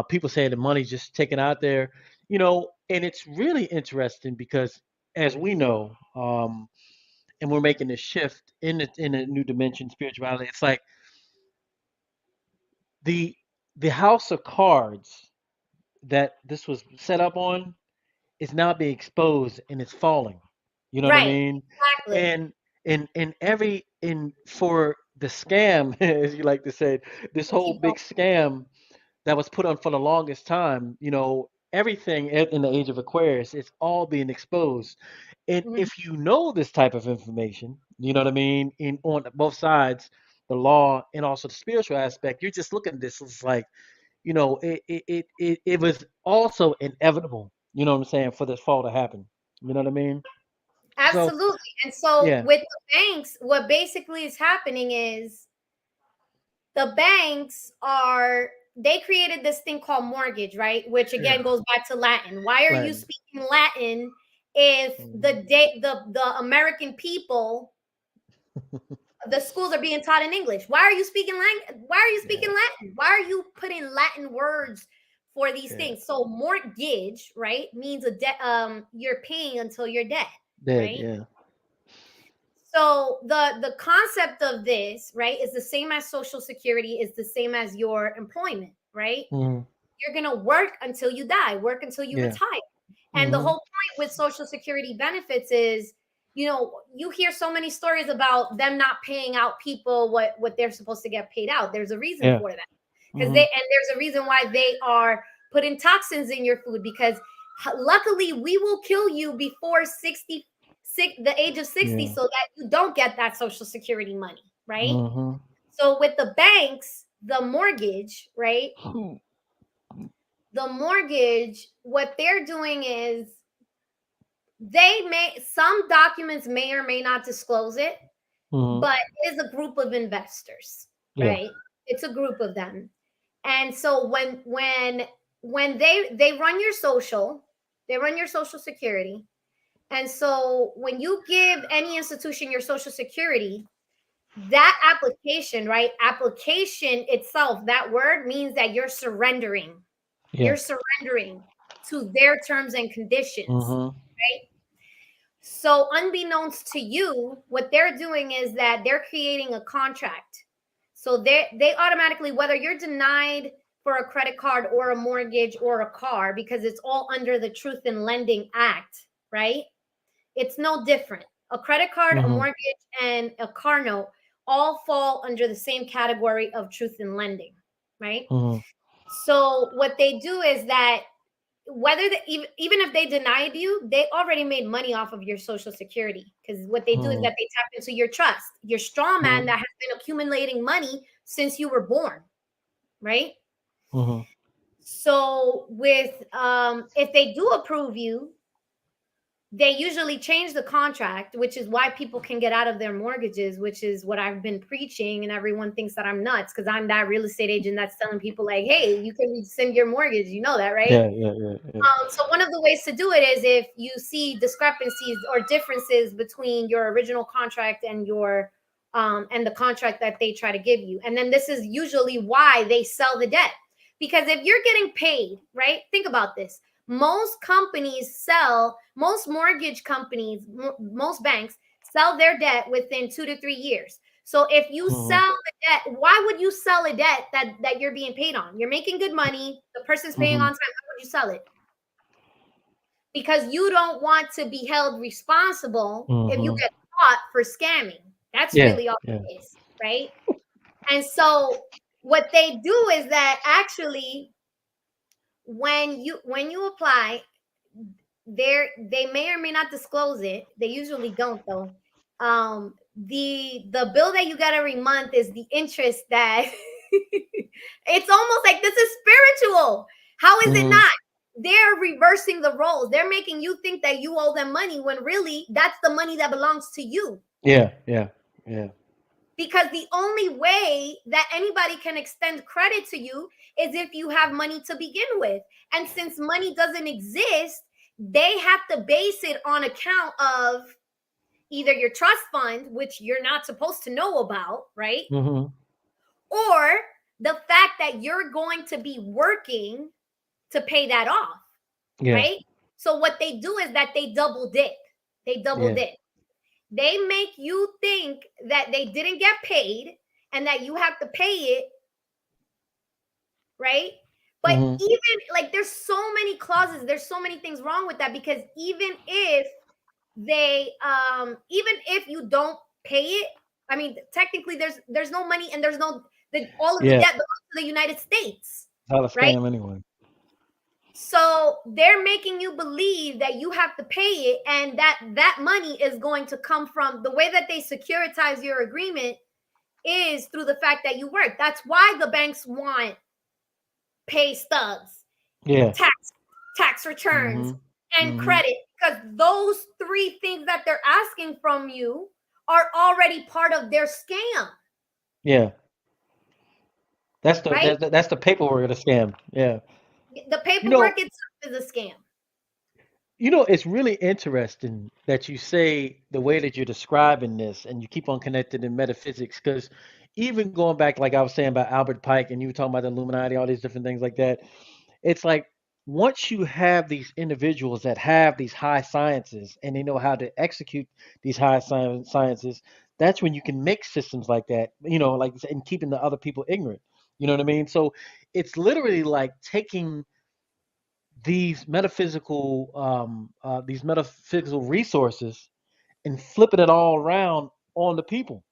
people saying the money's just taken out there, and it's really interesting because, as we know, and we're making this shift in a new dimension, spirituality. It's like the the house of cards that this was set up on is now being exposed and it's falling. You know what I Right. mean? Exactly. And in for the scam, as you like to say, this whole Keep going. big scam that was put on for the longest time, everything in the age of Aquarius, it's all being exposed. And Mhm. if you know this type of information, you know what I mean, in on both sides, the law and also the spiritual aspect, you're just looking at this. It's like, it was also inevitable, you know what I'm saying, for this fall to happen. You know what I mean? So, Absolutely. And so yeah, with the banks, what basically is happening is the banks are they created this thing called mortgage, right? Which yeah, again goes back to Latin. Why are you Latin. speaking Latin if Hmm. the American people, the schools are being taught in English? Why are you speaking why are you speaking Yeah, Latin? Why are you putting Latin words for these yeah, things? So mortgage, right, means a debt you're paying until you're dead, dead, right? yeah. So the concept of this, right, is the same as social security, is the same as your employment, right? Hmm. You're going to work until you die, work until you Yeah. retire. And the Hmm. whole point with social security benefits is, you hear so many stories about them not paying out people what they're supposed to get paid out. There's a reason Yeah. for that. Because Hmm. there's a reason why they are putting toxins in your food, because luckily we will kill you before the age of 60, Yeah. so that you don't get that social security money, right? Hmm. So with the banks, the mortgage, right? The mortgage, what they're doing is some documents may or may not disclose it, Hmm. but it is a group of investors, Yeah. right? It's a group of them. And so when they run your social, they run your social security. And so when you give any institution your social security, that application, right? Application itself, that word means that you're surrendering. Yeah. You're surrendering to their terms and conditions, Hmm. right? So, unbeknownst to you, what they're doing is that they're creating a contract. So they automatically, whether you're denied for a credit card or a mortgage or a car, because it's all under the Truth in Lending Act, right? It's no different. A credit card, a Hmm. mortgage, and a car note all fall under the same category of truth in lending, right? Hmm. So what they do is that even if they denied you, they already made money off of your social security, because what they do is Hmm. that they tap into your trust, your straw man Hmm. that has been accumulating money since you were born, right? Hmm. So with if they do approve you, they usually change the contract, which is why people can get out of their mortgages, which is what I've been preaching. And everyone thinks that I'm nuts because I'm that real estate agent that's telling people, like, hey, you can rescind your mortgage. You know that, right? Yeah. Yeah. Yeah. Yeah. So one of the ways to do it is if you see discrepancies or differences between your original contract and and the contract that they try to give you. And then this is usually why they sell the debt, Because if you're getting paid, right? Think about this. Most mortgage companies, most banks sell their debt within 2 to 3 years. So if you Mhm. sell the debt, why would you sell a debt that you're being paid on? You're making good money, the person's paying on Mhm. time. Why would you sell it? Because you don't want to be held responsible if you Mhm. get caught for scamming. That's Yeah. really all Yeah. it is, right? And so what they do is that actually when you apply, they may or may not disclose it. They usually don't though. The bill that you get every month is the interest that it's almost like this is spiritual. How is it Mhm. not? They're reversing the roles. They're making you think that you owe them money when really that's the money that belongs to you. Yeah. Yeah. Yeah. Because the only way that anybody can extend credit to you is if you have money to begin with. And since money doesn't exist, they have to base it on account of either your trust fund, which you're not supposed to know about, right? Mhm. Or the fact that you're going to be working to pay that off, Yeah. right? So what they do is that they double dip. They double Yeah. dip. They make you think that they didn't get paid and that you have to pay it, right? But Mhm. even like there's so many clauses, there's so many things wrong with that because even if you don't pay it, I mean technically there's no money and there's no all of the Yeah. debt belongs to the United States, It's not a right? scam anyway. So they're making you believe that you have to pay it and that money is going to come from the way that they securitize your agreement is through the fact that you work. That's why the banks want pay stubs, Yeah. tax tax returns, Mhm. and Mhm. credit because those three things that they're asking from you are already part of their scam, Yeah. right? That's the paperwork of the scam. Yeah. The You paperwork know, itself is a scam. it's really interesting that you say the way that you're describing this and you keep on connecting in metaphysics because even going back, like I was saying about Albert Pike and you were talking about the Illuminati, all these different things like that, it's like once you have these individuals that have these high sciences and they know how to execute these sciences, that's when you can make systems like that, like and keeping the other people ignorant. You know what I mean? So it's literally like taking these metaphysical resources and flipping it all around on the people.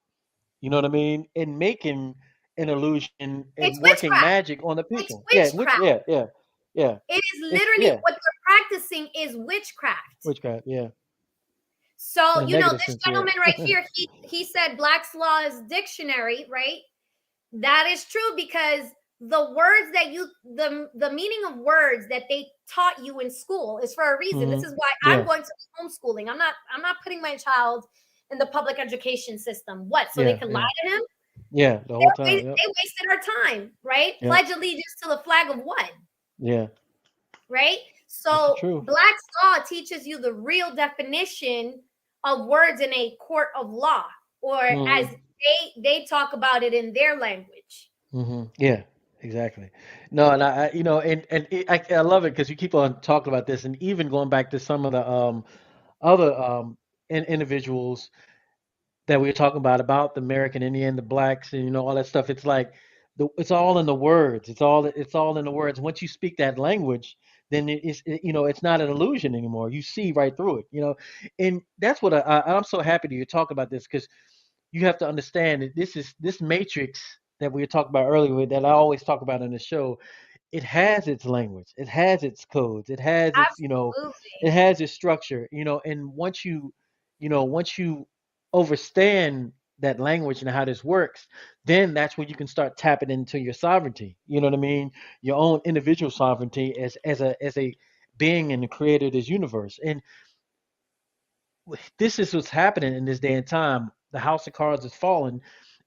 You know what I mean? And making an illusion and It's working witchcraft. magic on the It's people. Yeah, which witchcraft. yeah. It is It's literally yeah, what they're practicing is witchcraft. witchcraft, yeah. So, In a negative this sense, yeah. gentleman right here, he said Black's Law's dictionary, right? That is true because the words that the meaning of words that they taught you in school is for a reason. This Hmm. is why I'm Yeah, going to homeschooling. I'm not putting my child in the public education system. What? So they yeah, can lie yeah. to him? Yeah, the whole time. Yep. They wasted our time, right? Yep. Pledge allegiance to the flag of what? Yeah. Right? This is So true. Black's Law teaches you the real definition of words in a court of law, or as Hmm. they talk about it in their language. Yeah, exactly. No, and I love it because you keep on talking about this, and even going back to some of the other individuals that we were talking about the American Indian, the blacks, and all that stuff. It's like it's all in the words. It's all in the words. Once you speak that language, then it's not an illusion anymore. You see right through it. And that's what I'm so happy that you're talking about this because you have to understand that this matrix that we were talking about earlier that I always talk about in the show. It has its language, it has its codes, it has its it Absolutely. has its structure, and once you understand that language and how this works, then that's when you can start tapping into your sovereignty. You know what I mean? Your own individual sovereignty as a being and the creator of this universe. And this is what's happening in this day and time. The house of cards is falling,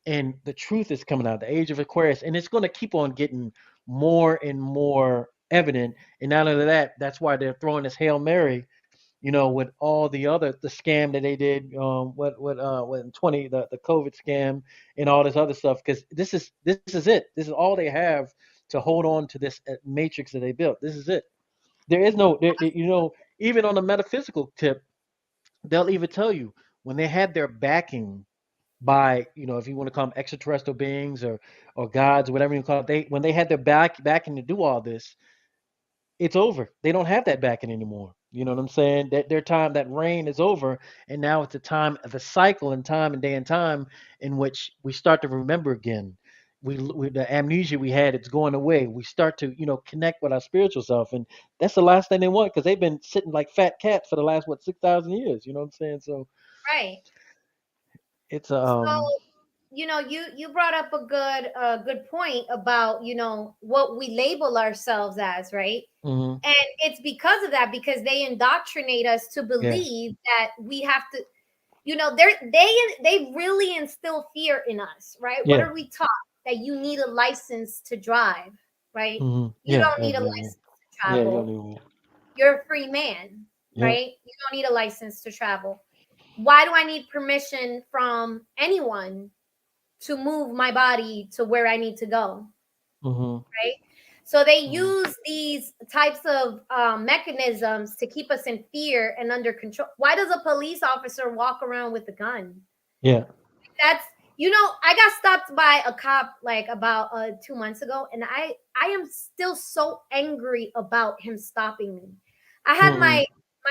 and the truth is coming out. The age of Aquarius, and it's going to keep on getting more and more evident. And not only that, that's why they're throwing this hail mary. With all the scam that they did, what in 20 the COVID scam and all this other stuff. Because this is it. This is all they have to to hold on to this matrix that they built. This is it. There is no, even on a metaphysical tip, they'll even tell you when they had their backing by, if you want to call them extraterrestrial beings or gods, whatever you call it, when they had their backing to do all this, it's over. They don't have that backing anymore. You know what I'm saying? That their time, that reign is over, and now it's a time of a cycle and time and day and time in which we start to remember again. We the amnesia we had, it's going away. We start to connect with our spiritual self, and that's the last thing they want because they've been sitting like fat cats for the last 6,000 years. You know what I'm saying? So Right. it's So, you brought up a good point about, what we label ourselves as, right? hmm And it's because of that, because they indoctrinate us to yeah, believe that we have to, they really instill fear in us, right? What yeah, are we taught? That you need a license to drive, right? You yeah, don't yeah, need a yeah, yeah, license to yeah. You don't travel. even, You're a free man, yeah. right? You don't need a license to travel. Why do I need permission from anyone to move my body to where I need to go, hmm right? So they hmm use these types of mechanisms to keep us in fear and under control. Why does a police officer walk around with a gun? Yeah. That's I got stopped by a cop like about 2 months ago, and I am still so angry about him stopping me. I had hmm my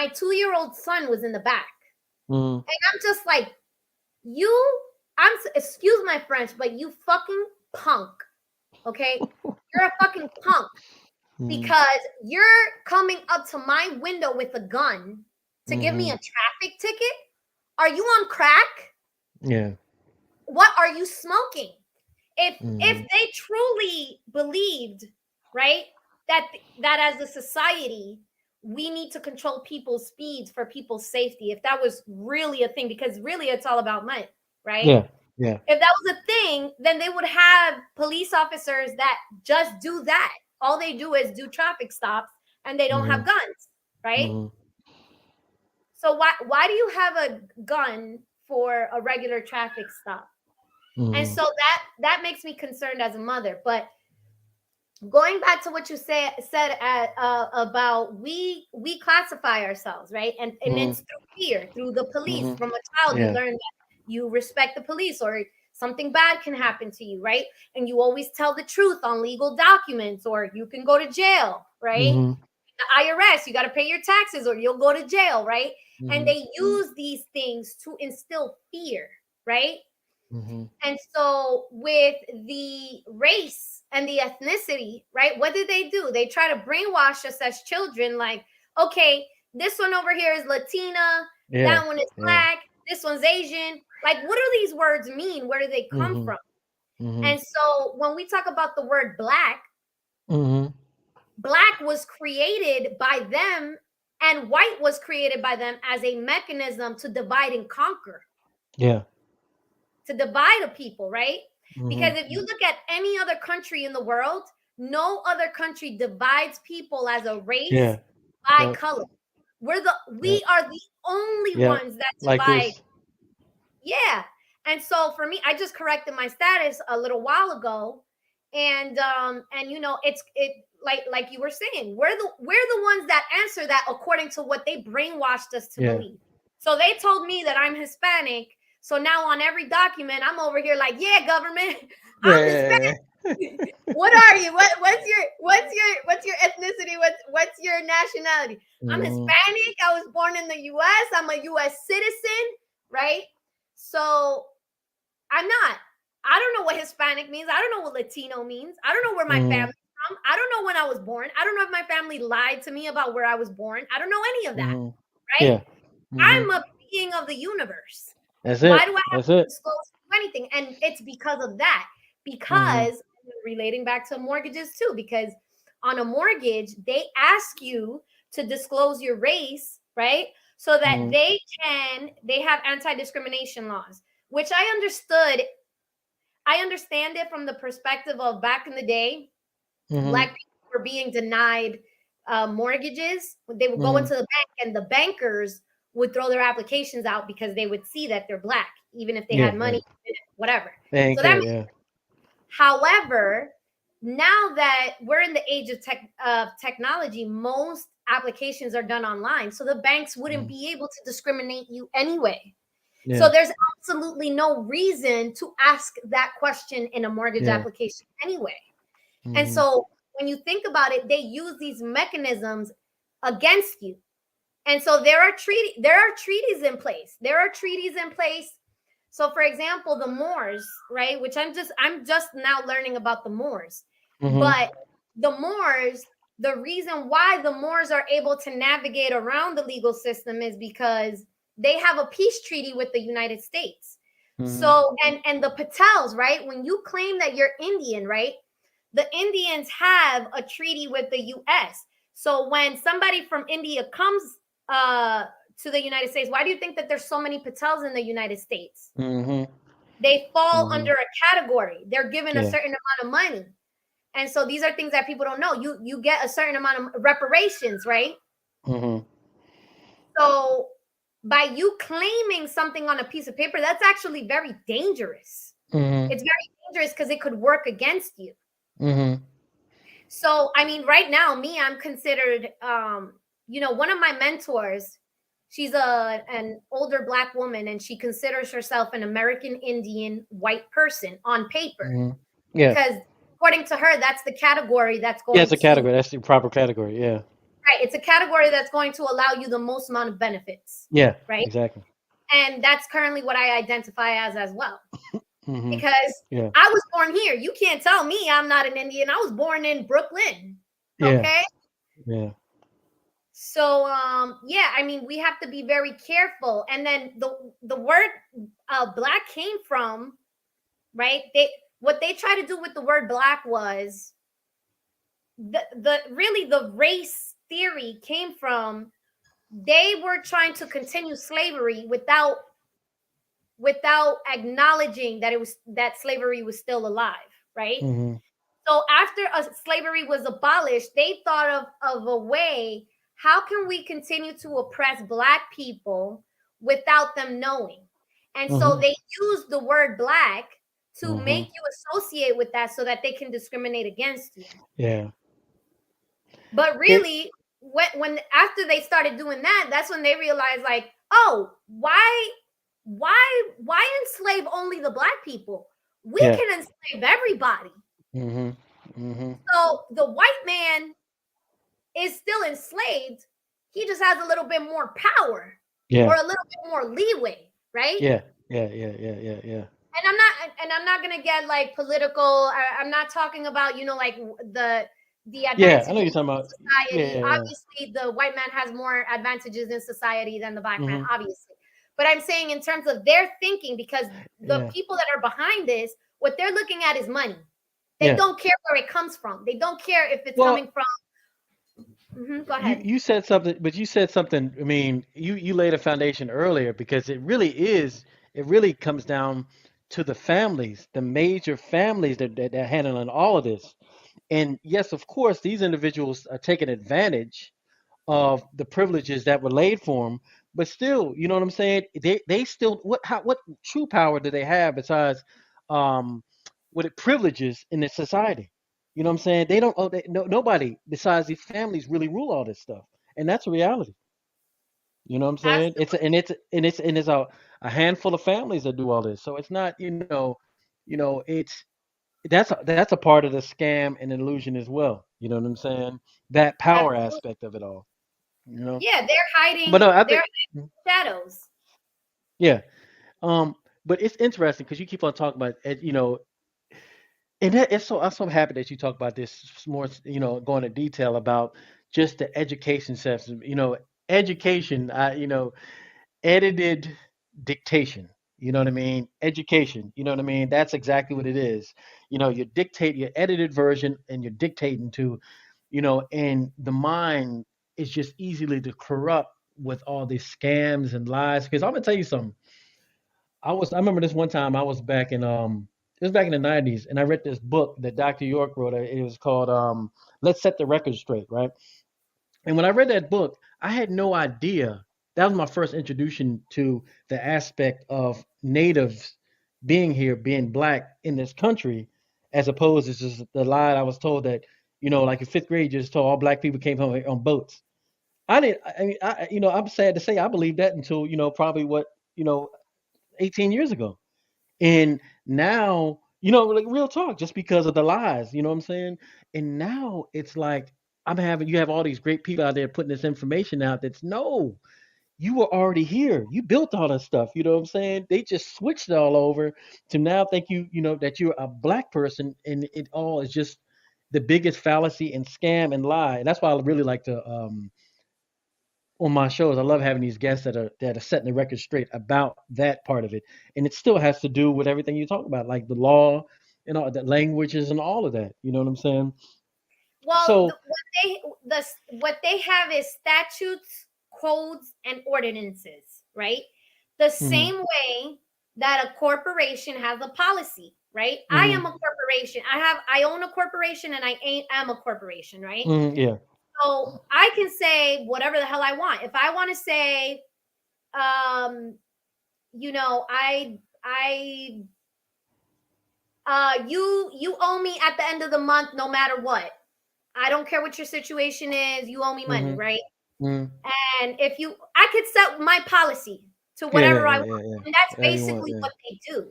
2-year-old son was in the back, hmm and I'm just like, you, excuse my French, but you fucking punk, okay? You're a fucking punk hmm because you're coming up to my window with a gun to give me a hmm traffic ticket. Are you on crack? Yeah. What are you smoking? If hmm they truly believed, right, that as a society we need to control people's speeds for people's safety, if that was really a thing, because really it's all about money, right? Yeah. Yeah. If that was a thing, then they would have police officers that just do that. All they do is do traffic stops, and they don't have hmm guns, right? hmm So why do you have a gun for a regular traffic stop? And hmm so that makes me concerned as a mother. But going back to what you said about we classify ourselves, right? And hmm it's through fear, through the police. hmm From a child you Yeah. learn that you respect the police, or something bad can happen to you, right? And you always tell the truth on legal documents, or you can go to jail, right? hmm The IRS, you got to pay your taxes or you'll go to jail, right? And hmm they use these things to instill fear, right? hmm And so with the race and the ethnicity, right? What did they do? They try to brainwash us as children, like, okay, this one over here is Latina, Yeah. that one is Yeah. black, this one's Asian. Like, what do these words mean? Where do they come hmm from? hmm And so when we talk about the word black, hmm black was created by them and white was created by them as a mechanism to divide and conquer, Yeah. to divide a people, right? hmm Because if you look at any other country in the world, no other country divides people as a race Yeah. by Yep. color. We Yep. are the only Yep. ones that Like divide. this. Yeah. And so for me, I just corrected my status a little while ago. And it's like you were saying, we're the ones that answer that according to what they brainwashed us to Yeah. believe. So they told me that I'm Hispanic. So now on every document, I'm over here like, yeah, government, I'm Hispanic. Yeah. What are you? What's your ethnicity? What's your nationality? I'm hmm Hispanic. I was born in the US. I'm a US citizen, right? So I'm not. I don't know what Hispanic means. I don't know what Latino means. I don't know where my hmm family's from. I don't know when I was born. I don't know if my family lied to me about where I was born. I don't know any of that, hmm right? Yeah. hmm I'm a being of the universe. That's Why it. do I have That's to it. disclose anything? And it's because of that. hmm Because relating back to mortgages too, because on a mortgage, they ask you to disclose your race, right? So that hmm they have anti-discrimination laws, which I understand it from the perspective of back in the day, hmm black people were being denied mortgages. They would go hmm into the bank, and the bankers would throw their applications out because they would see that they're black, even if they Yeah. had Yeah. money, whatever. They ain't So that care. means, Yeah. however, now that we're in the age of technology, most applications are done online, so the banks wouldn't Mhm. be able to discriminate you anyway. So Yeah. there's absolutely no reason to ask that question in a mortgage Yeah. application anyway. And Mhm. so when you think about it, they use these mechanisms against you. And so there are treaties in place. There are treaties in place. So for example, the Moors, right? Which I'm just now learning about the Moors. Mhm. But the Moors, the reason why the Moors are able to navigate around the legal system is because they have a peace treaty with the United States. Mhm. So and the Patels, right? When you claim that you're Indian, right? The Indians have a treaty with the US. So when somebody from India comes uh to the United States, why do you think that there's so many Patels in the United States? Mhm. They fall Mhm. under a category. They're given a Yeah. certain amount of money. And so these are things that people don't know. You get a certain amount of reparations, right? Mhm. So by you claiming something on a piece of paper, that's actually very dangerous. Mhm. It's very dangerous because it could work against you. Mhm. So I mean, right now, me, I'm considered one of my mentors, she's an older black woman, and she considers herself an American Indian white person on paper, Mhm. Yeah. because according to her, that's the category that's Yeah, it's going a to category. That's the proper category. Yeah. right, it's a category that's going to allow you the most amount of benefits, Yeah. right? Exactly. And that's currently what I identify as well. Mhm. Because Yeah. I was born here. You can't tell me I'm not an Indian. I was born in Brooklyn. Yeah. Okay? Yeah. So yeah, I mean, we have to be very careful. And then the word black came from, right? They what they tried to do with the word black was the really the race theory came from, they were trying to continue slavery without acknowledging that it was that slavery was still alive, right? Mhm. So after slavery was abolished, they thought of a way, how can we continue to oppress black people without them knowing? And so Mhm. they used the word black to make Mhm. you associate with that so that they can discriminate against you. Yeah. But It. really, when after they started doing that, that's when they realized, like, oh, why enslave only the black people? We Yeah. can enslave everybody. Mhm. Mhm. So the white man is still enslaved. He just has a little bit more power or Yeah. a little bit more leeway, right? Yeah. Yeah. Yeah. Yeah. Yeah. Yeah. And I'm not gonna get like political. I'm not talking about, like the Yeah. I advantages know you're of talking about. Yeah. society. Yeah. Yeah. Obviously, the white man has more advantages in society than the black man, Mhm. obviously. But I'm saying in terms of their thinking, because the Yeah. people that are behind this, what they're looking at is money. They Yeah. don't care where it comes from. They don't care if it's Well, coming from. Go you ahead. you said something, but you said something. I mean, you laid a foundation earlier because it really is. It really comes down to the families, the major families that are handling all of this. And yes, of course, these individuals are taking advantage of the privileges that were laid for them. But still, you know what I'm saying? They still what true power do they have besides um what it privileges in this society? You know what I'm saying? They don't. Oh, no, nobody besides these families really rule all this stuff, and that's a reality. You know what I'm saying? Absolutely. It's a handful of families that do all this. So it's not, it's that's a part of the scam and illusion as well. You know what I'm saying? That power Absolutely. aspect of it all. You know. Yeah, they're But hiding. no, I They're think, hiding shadows. yeah. But it's interesting because you keep on talking about, and I'm so happy that you talk about this more, going into detail about just the education system. Education, edited dictation. You know what I mean? Education. You know what I mean? That's exactly what it is. You dictate your edited version and you're dictating to, and the mind is just easily to corrupt with all these scams and lies. Because I'm gonna tell you something. I remember this one time I was back in it was back in the 90s, and I read this book that Dr. York wrote. It was called Let's Set the Record Straight, right? And when I read that book, I had no idea. That was my first introduction to the aspect of natives being here, being black in this country, as opposed to just the lie I was told that, like in fifth grade, you just told all black people came home on boats. I didn't. I mean, I'm sad to say I believed that until probably what you know 18 years ago. And now, like real talk, just because of the lies, you know what I'm saying? And now it's like you have all these great people out there putting this information out that's no, you were already here. You built all that stuff, you know what I'm saying? They just switched it all over to now think that you're a black person and it all is just the biggest fallacy and scam and lie. And that's why I really like to on my shows. I love having these guests that are setting the record straight about that part of it, and it still has to do with everything you talk about, like the law and all the languages and all of that. You know what I'm saying? Well, So, what they have is statutes, codes, and ordinances, right? The hmm same way that a corporation has a policy, right? I am hmm a corporation. I own a corporation and am a corporation, right? yeah, So I can say whatever the hell I want. If I want to say, um, I you owe me at the end of the month no matter what. I don't care what your situation is, you owe me money, hmm right? hmm And if you I could set my policy to yeah, yeah, whatever I yeah, want. yeah, yeah. And that's Whatever you want, basically yeah. what they do.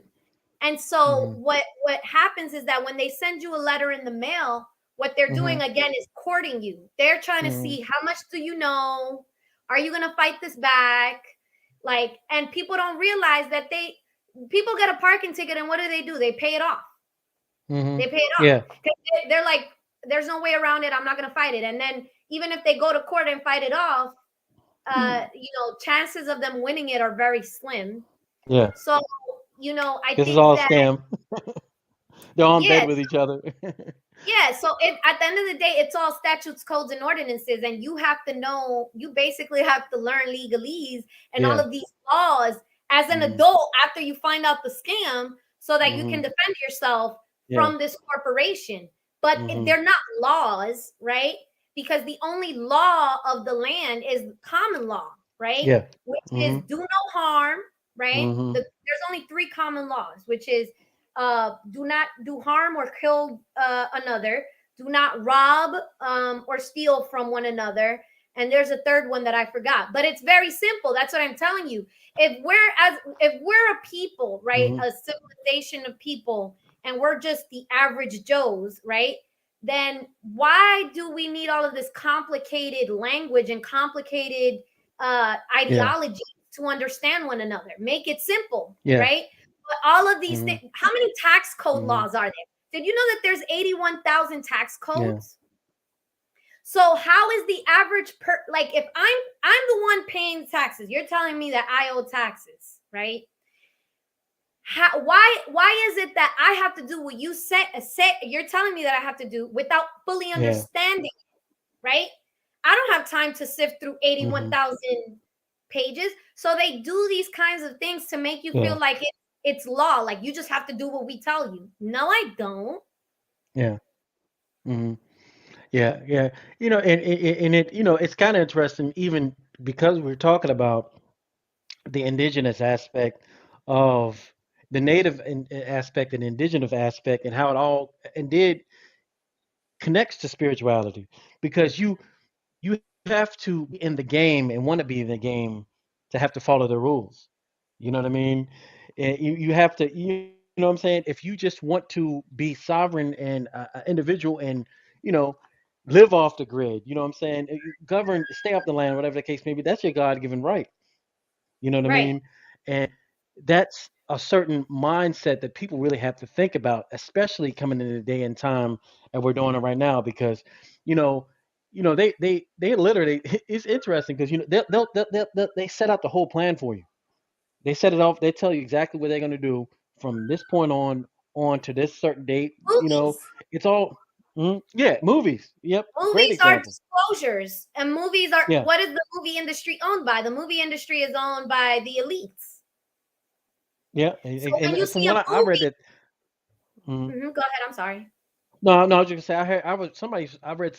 And so hmm what happens is that when they send you a letter in the mail, what they're hmm doing again is courting you. They're trying to hmm see how much do you know? Are you going to fight this back? Like, and people don't realize that people get a parking ticket and what do? They pay it off. hmm They pay it off. yeah, 'Cause they're like, there's no way around it. I'm not going to fight it. And then even if they go to court and fight it off, chances of them winning it are very slim. yeah. So, I This is think all a that, scam. They're all in bed yes, with each other. yeah. So at the end of the day, it's all statutes, codes, and ordinances. And you have to know, you basically have to learn legalese and all yeah. of these laws as an hmm adult after you find out the scam so that you can hmm defend yourself yeah. from this corporation. But hmm they're not laws, right? Because the only law of the land is common law, right? yeah. Which is hmm do no harm, right? hmm There's only three common laws, which is do not do harm or kill another, do not rob or steal from one another, and there's a third one that I forgot, but it's very simple. That's what I'm telling you. If we're a people, right, hmm a civilization of people, and we're just the average joes, right, then why do we need all of this complicated language and complicated yeah. ideology to understand one another? Make it simple, Yeah. right? But all of these hmm things, how many tax code hmm laws are there? Did you know that there's 81,000 tax Yeah. codes? So how is the average like if I'm the one paying taxes, you're telling me that I owe taxes, right? Why is it that I have to do what you say you're telling me that I have to do without fully Yeah. understanding, right? I don't have time to sift through hmm 81,000 pages. So they do these kinds of things to make you Yeah. feel like it's law, like you just have to do what we tell you. No, I don't. Yeah. hmm Yeah. Yeah. And it, it's kind of interesting, even because we're talking about the indigenous aspect of the native aspect and indigenous aspect and how it all indeed connects to spirituality because you have to be in the game and want to be in the game to have to follow the rules. You know what I mean? And you have to, know what I'm saying? If you just want to be sovereign and individual and, you know, live off the grid, you know what I'm saying? You govern, stay off the land, whatever the case may be, that's your God-given right. You know what I Right. mean? And that's a certain mindset that people really have to think about, especially coming in the day and time that we're doing it right now, because, you know, they literally it's interesting because they set out the whole plan for you. They set it off. They tell you exactly what they're going to do from this point on to this certain date. Movies. It's all yeah, movies. Yep, great Movies are example. disclosures. And movies are Yeah, what is the movie industry owned by? The movie industry is owned by the elites. yeah, So when you and from see a what I read movie, that. mhm. go ahead, I'm sorry. No, no, I was just gonna say I read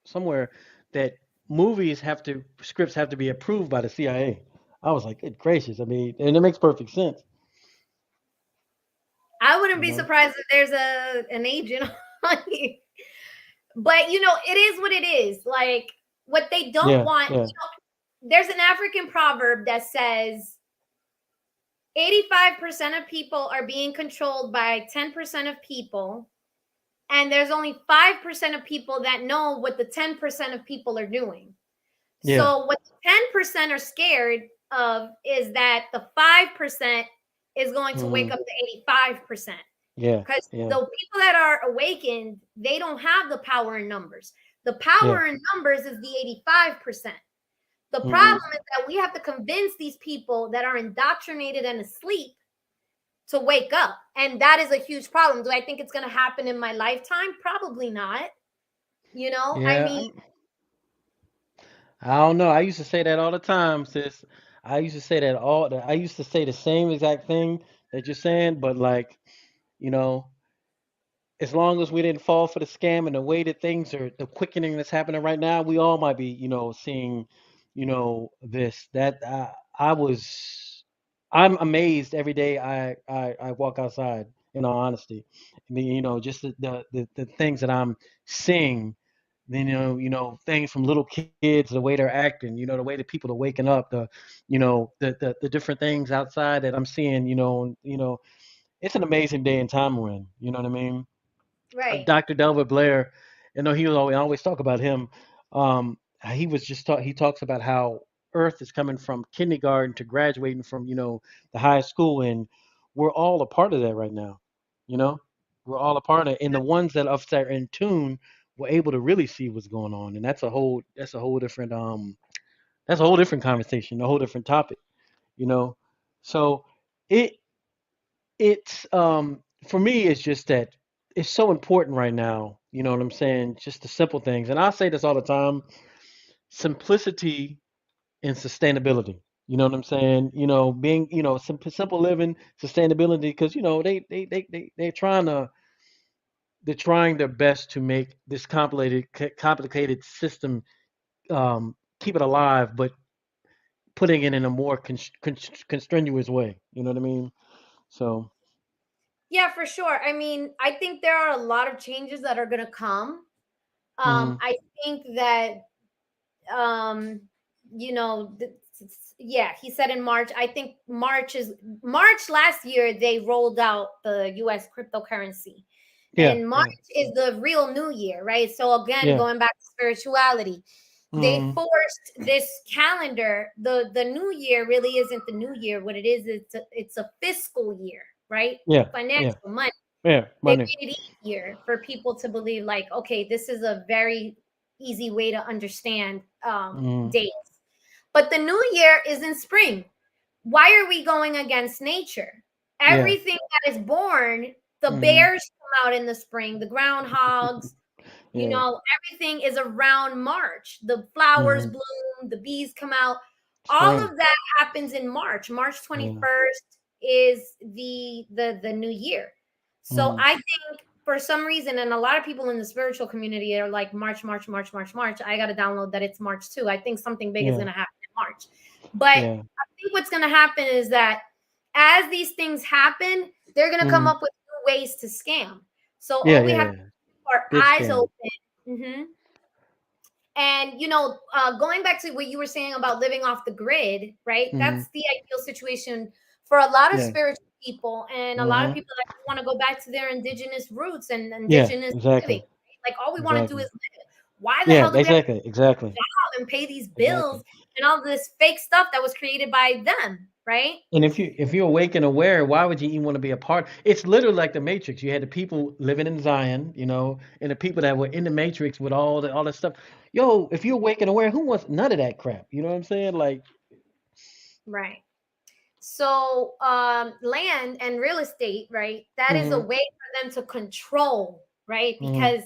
somewhere that movies have to scripts have to be approved by the CIA. I was like, good gracious! I mean, and it makes perfect sense. I wouldn't You be know? surprised if there's an agent on you. But it is what it is. Like what they don't Yeah, want, yeah, there's an African proverb that says 85% of people are being controlled by 10% of people, and there's only 5% of people that know what the 10% of people are doing. yeah. So what the 10% are scared of is that the 5% is going to wake Hmm. up the 85%. Yeah, Because the yeah, people that are awakened, they don't have the power in numbers. The yeah. power in numbers is the 85%. The Hmm. problem is that we have to convince these people that are indoctrinated and asleep to wake up. And that is a huge problem. Do I think it's going to happen in my lifetime? Probably not. I Yeah, mean, I don't know. I used to say that all the time, sis. I used to say that all. I used to say the same exact thing that you're saying, but like, you know, as long as we didn't fall for the scam and the way that things are, the quickening that's happening right now, we all might be, seeing, this. I was, I'm amazed every day I walk outside. In all honesty, I mean, just the things that I'm seeing. Then things from little kids, the way they're acting, the way that people are waking up, the different things outside that I'm seeing, it's an amazing day and time we're in. You know what I mean? right. Dr. Delbert Blair, he was always talk about him. He was just he talks about how Earth is coming from kindergarten to graduating from the high school, and we're all a part of that right now. You know, we're all a part of it, and the ones that are in tune were able to really see what's going on, and that's a whole different conversation, a whole different topic. You know, so it for me it's just that it's so important right now, you know what I'm saying, just the simple things, and I say this all the time: simplicity and sustainability. You know what I'm saying? Being, simple living, sustainability, because they're trying their best to make this complicated system, keep it alive, but putting it in a more constrenuous way. You know what I mean? So. Yeah, for sure. I mean, I think there are a lot of changes that are going to come. Hmm. I think that, um, yeah, he said in March. I think March last year, they rolled out the US cryptocurrency. Yeah, And March yeah, is the real new year, right? So again, yeah. going back to spirituality, they Hmm. forced this calendar. The new year really isn't the new year. What it is, it's a fiscal year, right? Yeah, yeah, Financial money. yeah. They Money. made it easier for people to believe, like, okay, this is a very easy way to understand Hmm. dates. But the new year is in spring. Why are we going against nature? Yeah. Everything that is born, the Hmm. bears come out in the spring, the groundhogs, Yeah. everything is around March. The flowers Hmm. bloom, the bees come out. All Spring. of that happens in March. March Yeah. 21st is the new year. So Hmm. I think for some reason, and a lot of people in the spiritual community are like March, March, March, March, March. I got to download that it's March too. I think something big is Yeah. going to happen in March. But Yeah. I think what's going to happen is that as these things happen, they're going to come Hmm. up with new ways to scam. So Yeah. all we Yeah. have to Yeah. keep our Big eyes scam. open. And going back to what you were saying about living off the grid, right? Hmm. That's the ideal situation for a lot of Yeah. spiritual people and a lot of Hmm. people that want to go back to their indigenous roots and Yeah. indigenous living. Exactly. Right? Like all we want to do is Exactly. live. Why the Yeah. hell do we have Exactly. Exactly. to job and pay these bills Exactly. and all this fake stuff that was created by them, right? And if you're awake and aware, why would you even want to be a part? It's literally like the Matrix. You had the people living in Zion, and the people that were in the Matrix with all that stuff. Yo, if you're awake and aware, who wants none of that crap? You know what I'm saying? Like. Right. So, land and real estate, right? That is a Hmm. way for them to control, right? Hmm. Because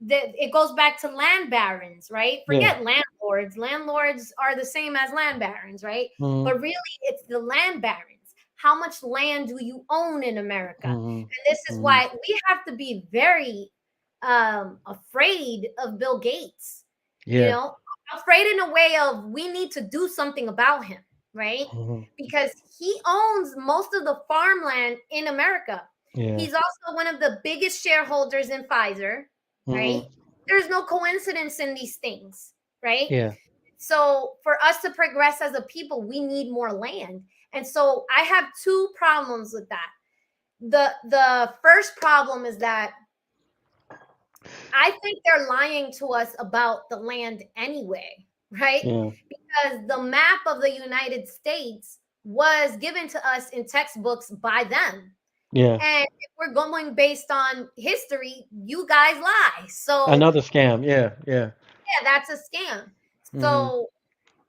it goes back to land barons, right? Yeah. Forget landlords. Landlords are the same as land barons, right? Hmm. But really, it's the land barons. How much land do you own in America? Hmm. And this is Hmm. why we have to be very afraid of Bill Gates, you Yeah. know, afraid in a way of we need to do something about him, right? Hmm. Because he owns most of the farmland in America. Yeah. He's also one of the biggest shareholders in Pfizer, right? Mhm. There's no coincidence in these things, right? Yeah. So for us to progress as a people, we need more land. And so I have two problems with that. The first problem is that I think they're lying to us about the land anyway, right? Yeah. Because the map of the United States was given to us in textbooks by them. Yeah. And if we're going based on history, you guys lie. So Another scam. Yeah. Yeah. yeah, that's a scam. Mhm. So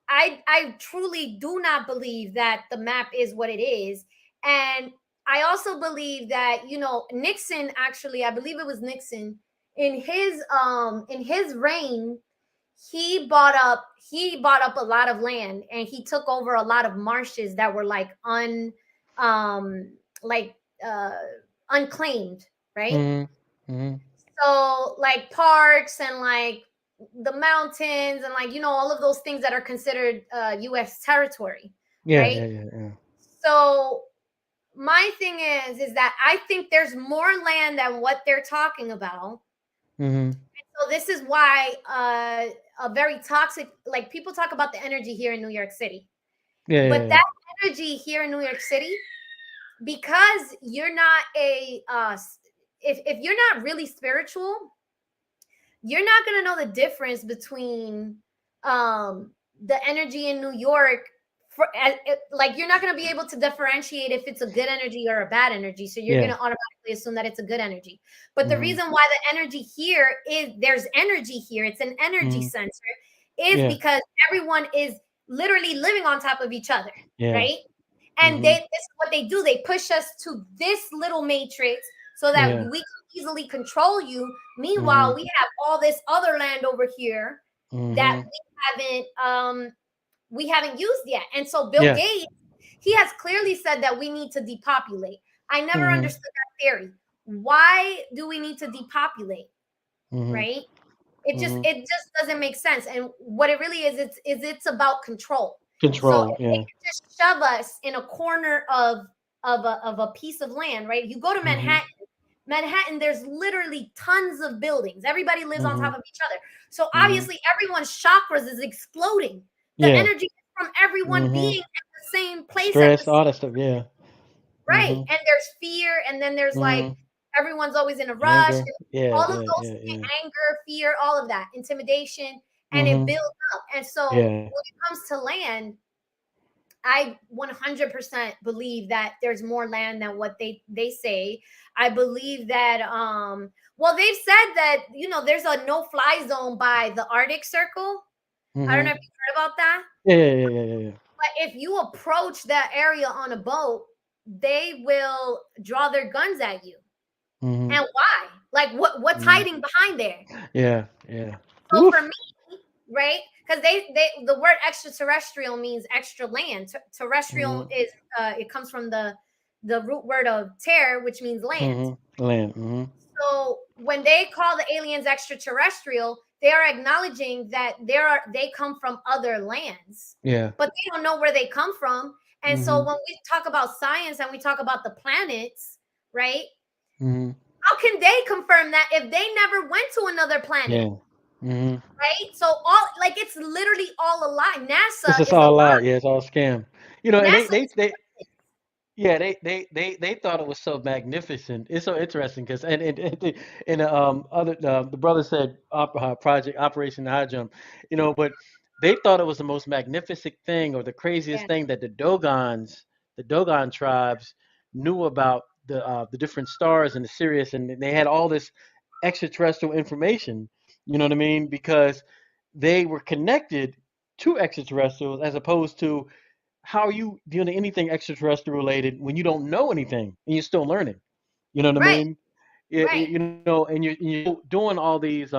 I truly do not believe that the map is what it is. And I also believe that, Nixon, actually, I believe it was Nixon, in his reign, he bought up a lot of land, and he took over a lot of marshes that were like um like uh unclaimed, right? Mhm. Mhm. So like parks and like the mountains and like all of those things that are considered US territory, Yeah. right? Yeah. Yeah. Yeah. So my thing is that I think there's more land than what they're talking about. Mhm. So this is why a very toxic, like, people talk about the energy here in New York City, Yeah. Yeah. but Yeah. that energy here in New York City, because you're not if you're not really spiritual, you're not going to know the difference between the energy in New York. Like, you're not going to be able to differentiate if it's a good energy or a bad energy, so you're going Yeah. to automatically assume that it's a good energy. But the Mhm. reason why the energy here is there's energy here, it's an energy Mhm. sensor, is Yeah. because everyone is literally living on top of each other, Yeah. right? And Mhm. this is what they do. They push us to this little matrix so that Yeah. we can easily control you. Meanwhile, Mhm. we have all this other land over here that Mhm. we haven't used yet. And so Bill Yeah. Gates, he has clearly said that we need to depopulate. I never Mhm. understood that theory. Why do we need to depopulate? Mhm. Right? it just Mhm. it just doesn't make sense. And what it really is, it's about control. So Control. if they Yeah. can just shove us in a corner of a piece of land, right? You go to Mhm. Manhattan, there's literally tons of buildings. Everybody lives on top Mhm. of each other. So Mhm. obviously everyone's chakras is exploding. The Yeah. energy from everyone being Mhm. at the same place at the Stress, all same, that stuff. Yeah. right. Mhm. And there's fear, and then there's like Mhm. everyone's always in a rush, Anger. and Yeah. all of Yeah. those Yeah. Yeah. anger, fear, all of that, intimidation, and it Mhm. builds up. And so Yeah. when it comes to land, I 100% believe that there's more land than what they say. I believe that well, they've said that there's a no fly zone by the Arctic Circle. I don't know Mhm. if you've heard about that. Yeah. Yeah. Yeah. Yeah. Yeah. Yeah. But if you approach that area on a boat, they will draw their guns at you. Mhm. And why? Like, what's Mhm. hiding behind there? Yeah. Yeah. So for Oof. me, right? Because they the word extraterrestrial means extra land. Terrestrial Mhm. is it comes from the root word of ter, which means land. Mhm. Land. Mhm. So when they call the aliens extraterrestrial, they are acknowledging that they come from other lands, Yeah. but they don't know where they come from. And so Mhm. when we talk about science and we talk about the planets, right? Mhm. How can they confirm that if they never went to another planet? Yeah. Mhm. Right? So all, like, it's literally all a lie. It's NASA just is a all lie. lie. Yeah. It's all scam. And NASA is yeah, they thought it was so magnificent. It's so interesting because and other the brother said project Operation High Jump, but they thought it was the most magnificent thing or the craziest yeah, thing that the Dogon tribes knew about the different stars and the Sirius, and they had all this extraterrestrial information. You know what I mean? Because they were connected to extraterrestrials as opposed to how are you dealing anything extraterrestrial related when you don't know anything and you're still learning? You know what I right, mean? Yeah, right. and you're still doing all these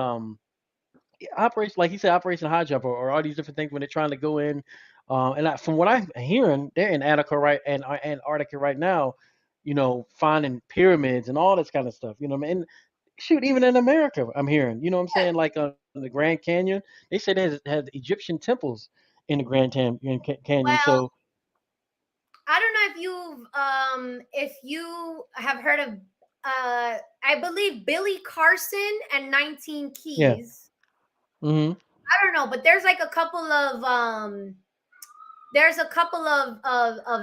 operations, like he said, Operation High Jump, or all these different things when they're trying to go in. From what I'm hearing, they're in Antarctica and Antarctica right now, finding pyramids and all this kind of stuff. You know what I mean? And shoot, even in America, I'm hearing. You know what I'm Yeah. saying? Like on the Grand Canyon, they say they had Egyptian temples in the Canyon. Well, So I don't know if you have heard of I believe Billy Carson and 19 Yeah. Keys. Mhm. I don't know, but there's like a couple of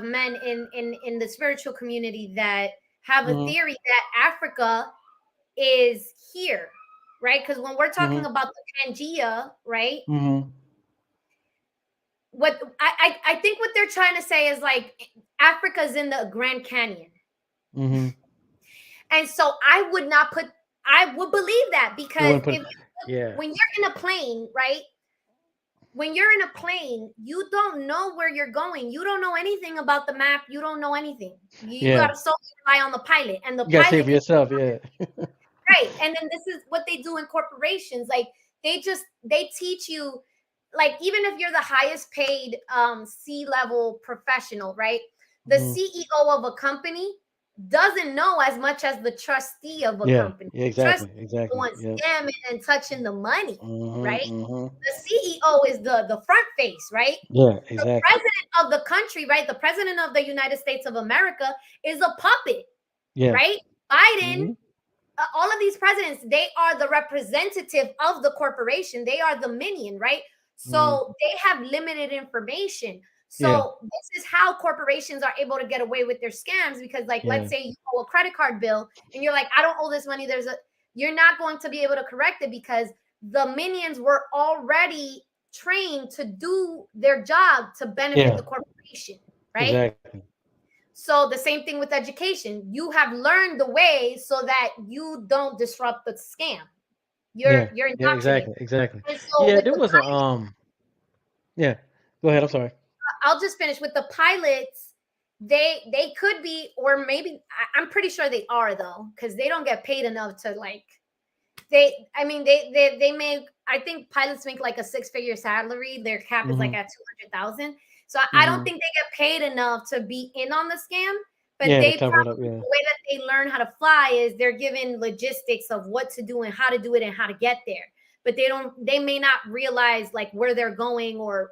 men in the spiritual community that have a Mhm. theory that Africa is here, right? Because when we're talking Mhm. about the Pangea, right? Mhm. What I think what they're trying to say is like Africa's in the Grand Canyon. Mhm. And so I would believe that You because want to if put? Yeah. when you're in a plane, right? When you're in a plane, you don't know where you're going. You don't know anything about the map. You don't know anything. You got Yeah. to solely rely on the pilot, and the You gotta say pilot for is yourself. Yeah. right. And then this is what they do in corporations. Like they teach you, like even if you're the highest paid C-level professional, right? The Mhm. CEO of a company doesn't know as much as the trustee of a Yeah. company. Yeah. Trustee Exactly. is the Exactly. one Yeah. scamming and touching the money, Mhm. right? Mhm. The CEO is the front face, right? Yeah. The Exactly. president of the country, right? The president of the United States of America is a puppet, Yeah. right? Biden, Mhm. all of these presidents, they are the representative of the corporation. They are the minion, right? Mhm. So they have limited information. Yeah. So this is how corporations are able to get away with their scams because, like, let's Yeah. say you owe a credit card bill and you're like, I don't owe this money. You're not going to be able to correct it because the minions were already trained to do their job to benefit Yeah. the corporation, right? Exactly. So the same thing with education. You have learned the way so that you don't disrupt the scam. Yeah. You're Yeah. indoctrinated. Exactly. Exactly. And so Yeah. with There the was a. Yeah. Go ahead. I'm sorry. I'll just finish with the pilots. They could be, or maybe I'm pretty sure they are though, because they don't get paid enough to like I mean they make, I think pilots make like a six-figure salary. Their cap is like Mhm. at 200,000. So I don't Mhm. think they get paid enough to be in on the scam, but Yeah. To they cover it up. probably, Yeah. the way that they learn how to fly is they're given logistics of what to do and how to do it and how to get there. But they may not realize like where they're going or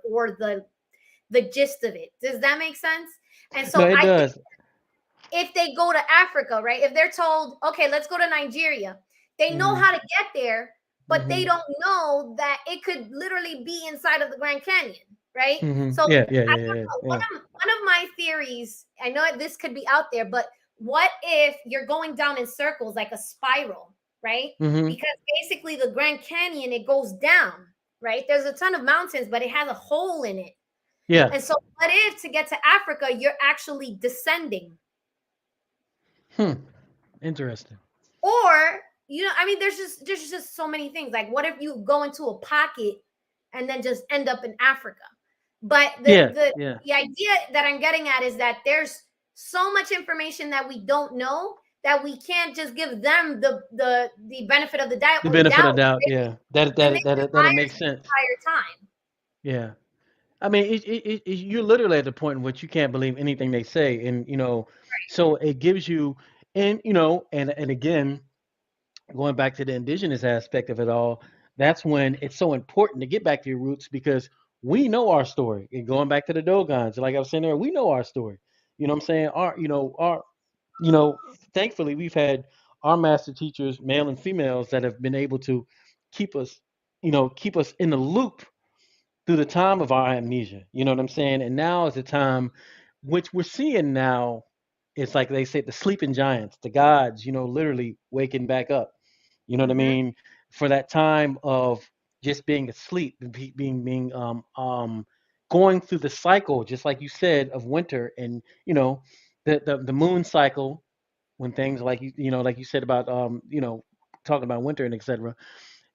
the gist of it. Does that make sense? And No, so it I think does. if they go to Africa, right? If they're told, okay, let's go to Nigeria, they know Mhm. how to get there, but they Mhm. don't know that it could literally be inside of the Grand Canyon, right? Mhm. So Yeah. Yeah. I Yeah. don't Yeah. know. Yeah. One of my theories, I know this could be out there, but what if you're going down in circles like a spiral, right? Mhm. Because basically the Grand Canyon, it goes down, right? There's a ton of mountains, but it has a hole in it. Yeah. And so what if to get to Africa, you're actually descending? Hmm. Interesting. Or, I mean, there's just so many things. Like, what if you go into a pocket and then just end up in Africa? But the Yeah. the Yeah. the idea that I'm getting at is that there's so much information that we don't know that we can't just give them the benefit of the doubt. The benefit of Doubt. doubt. Yeah. They make this That it liars makes the sense. entire time. Yeah. I mean, you're literally at the point in which you can't believe anything they say, and so it gives you, and and again, going back to the indigenous aspect of it all, that's when it's so important to get back to your roots because we know our story. And going back to the Dogons, like I was saying there, we know our story. You know what I'm saying? You know, thankfully we've had our master teachers, male and females, that have been able to keep us, keep us in the loop through the time of our amnesia. You know what I'm saying? And now is the time which we're seeing now. It's like they say the sleeping giants, the gods, literally waking back up. You know what I Hmm. mean? For that time of just being asleep, being going through the cycle, just like you said, of winter and the moon cycle when things like like you said about talking about winter and etc.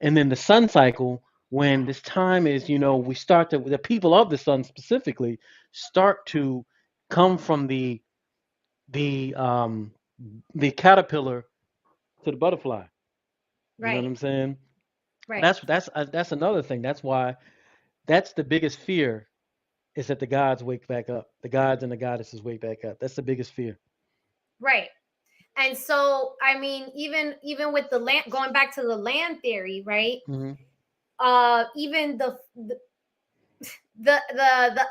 And then the sun cycle when this time is we start to the people of the sun specifically start to come from the the caterpillar to the butterfly. You know what Right. I'm saying? Right. That's another thing. That's why that's the biggest fear is that the gods wake back up. The gods and the goddesses wake back up. That's the biggest fear. Right. And so, I mean, even with the land, going back to the land theory, right? Hmm. Even the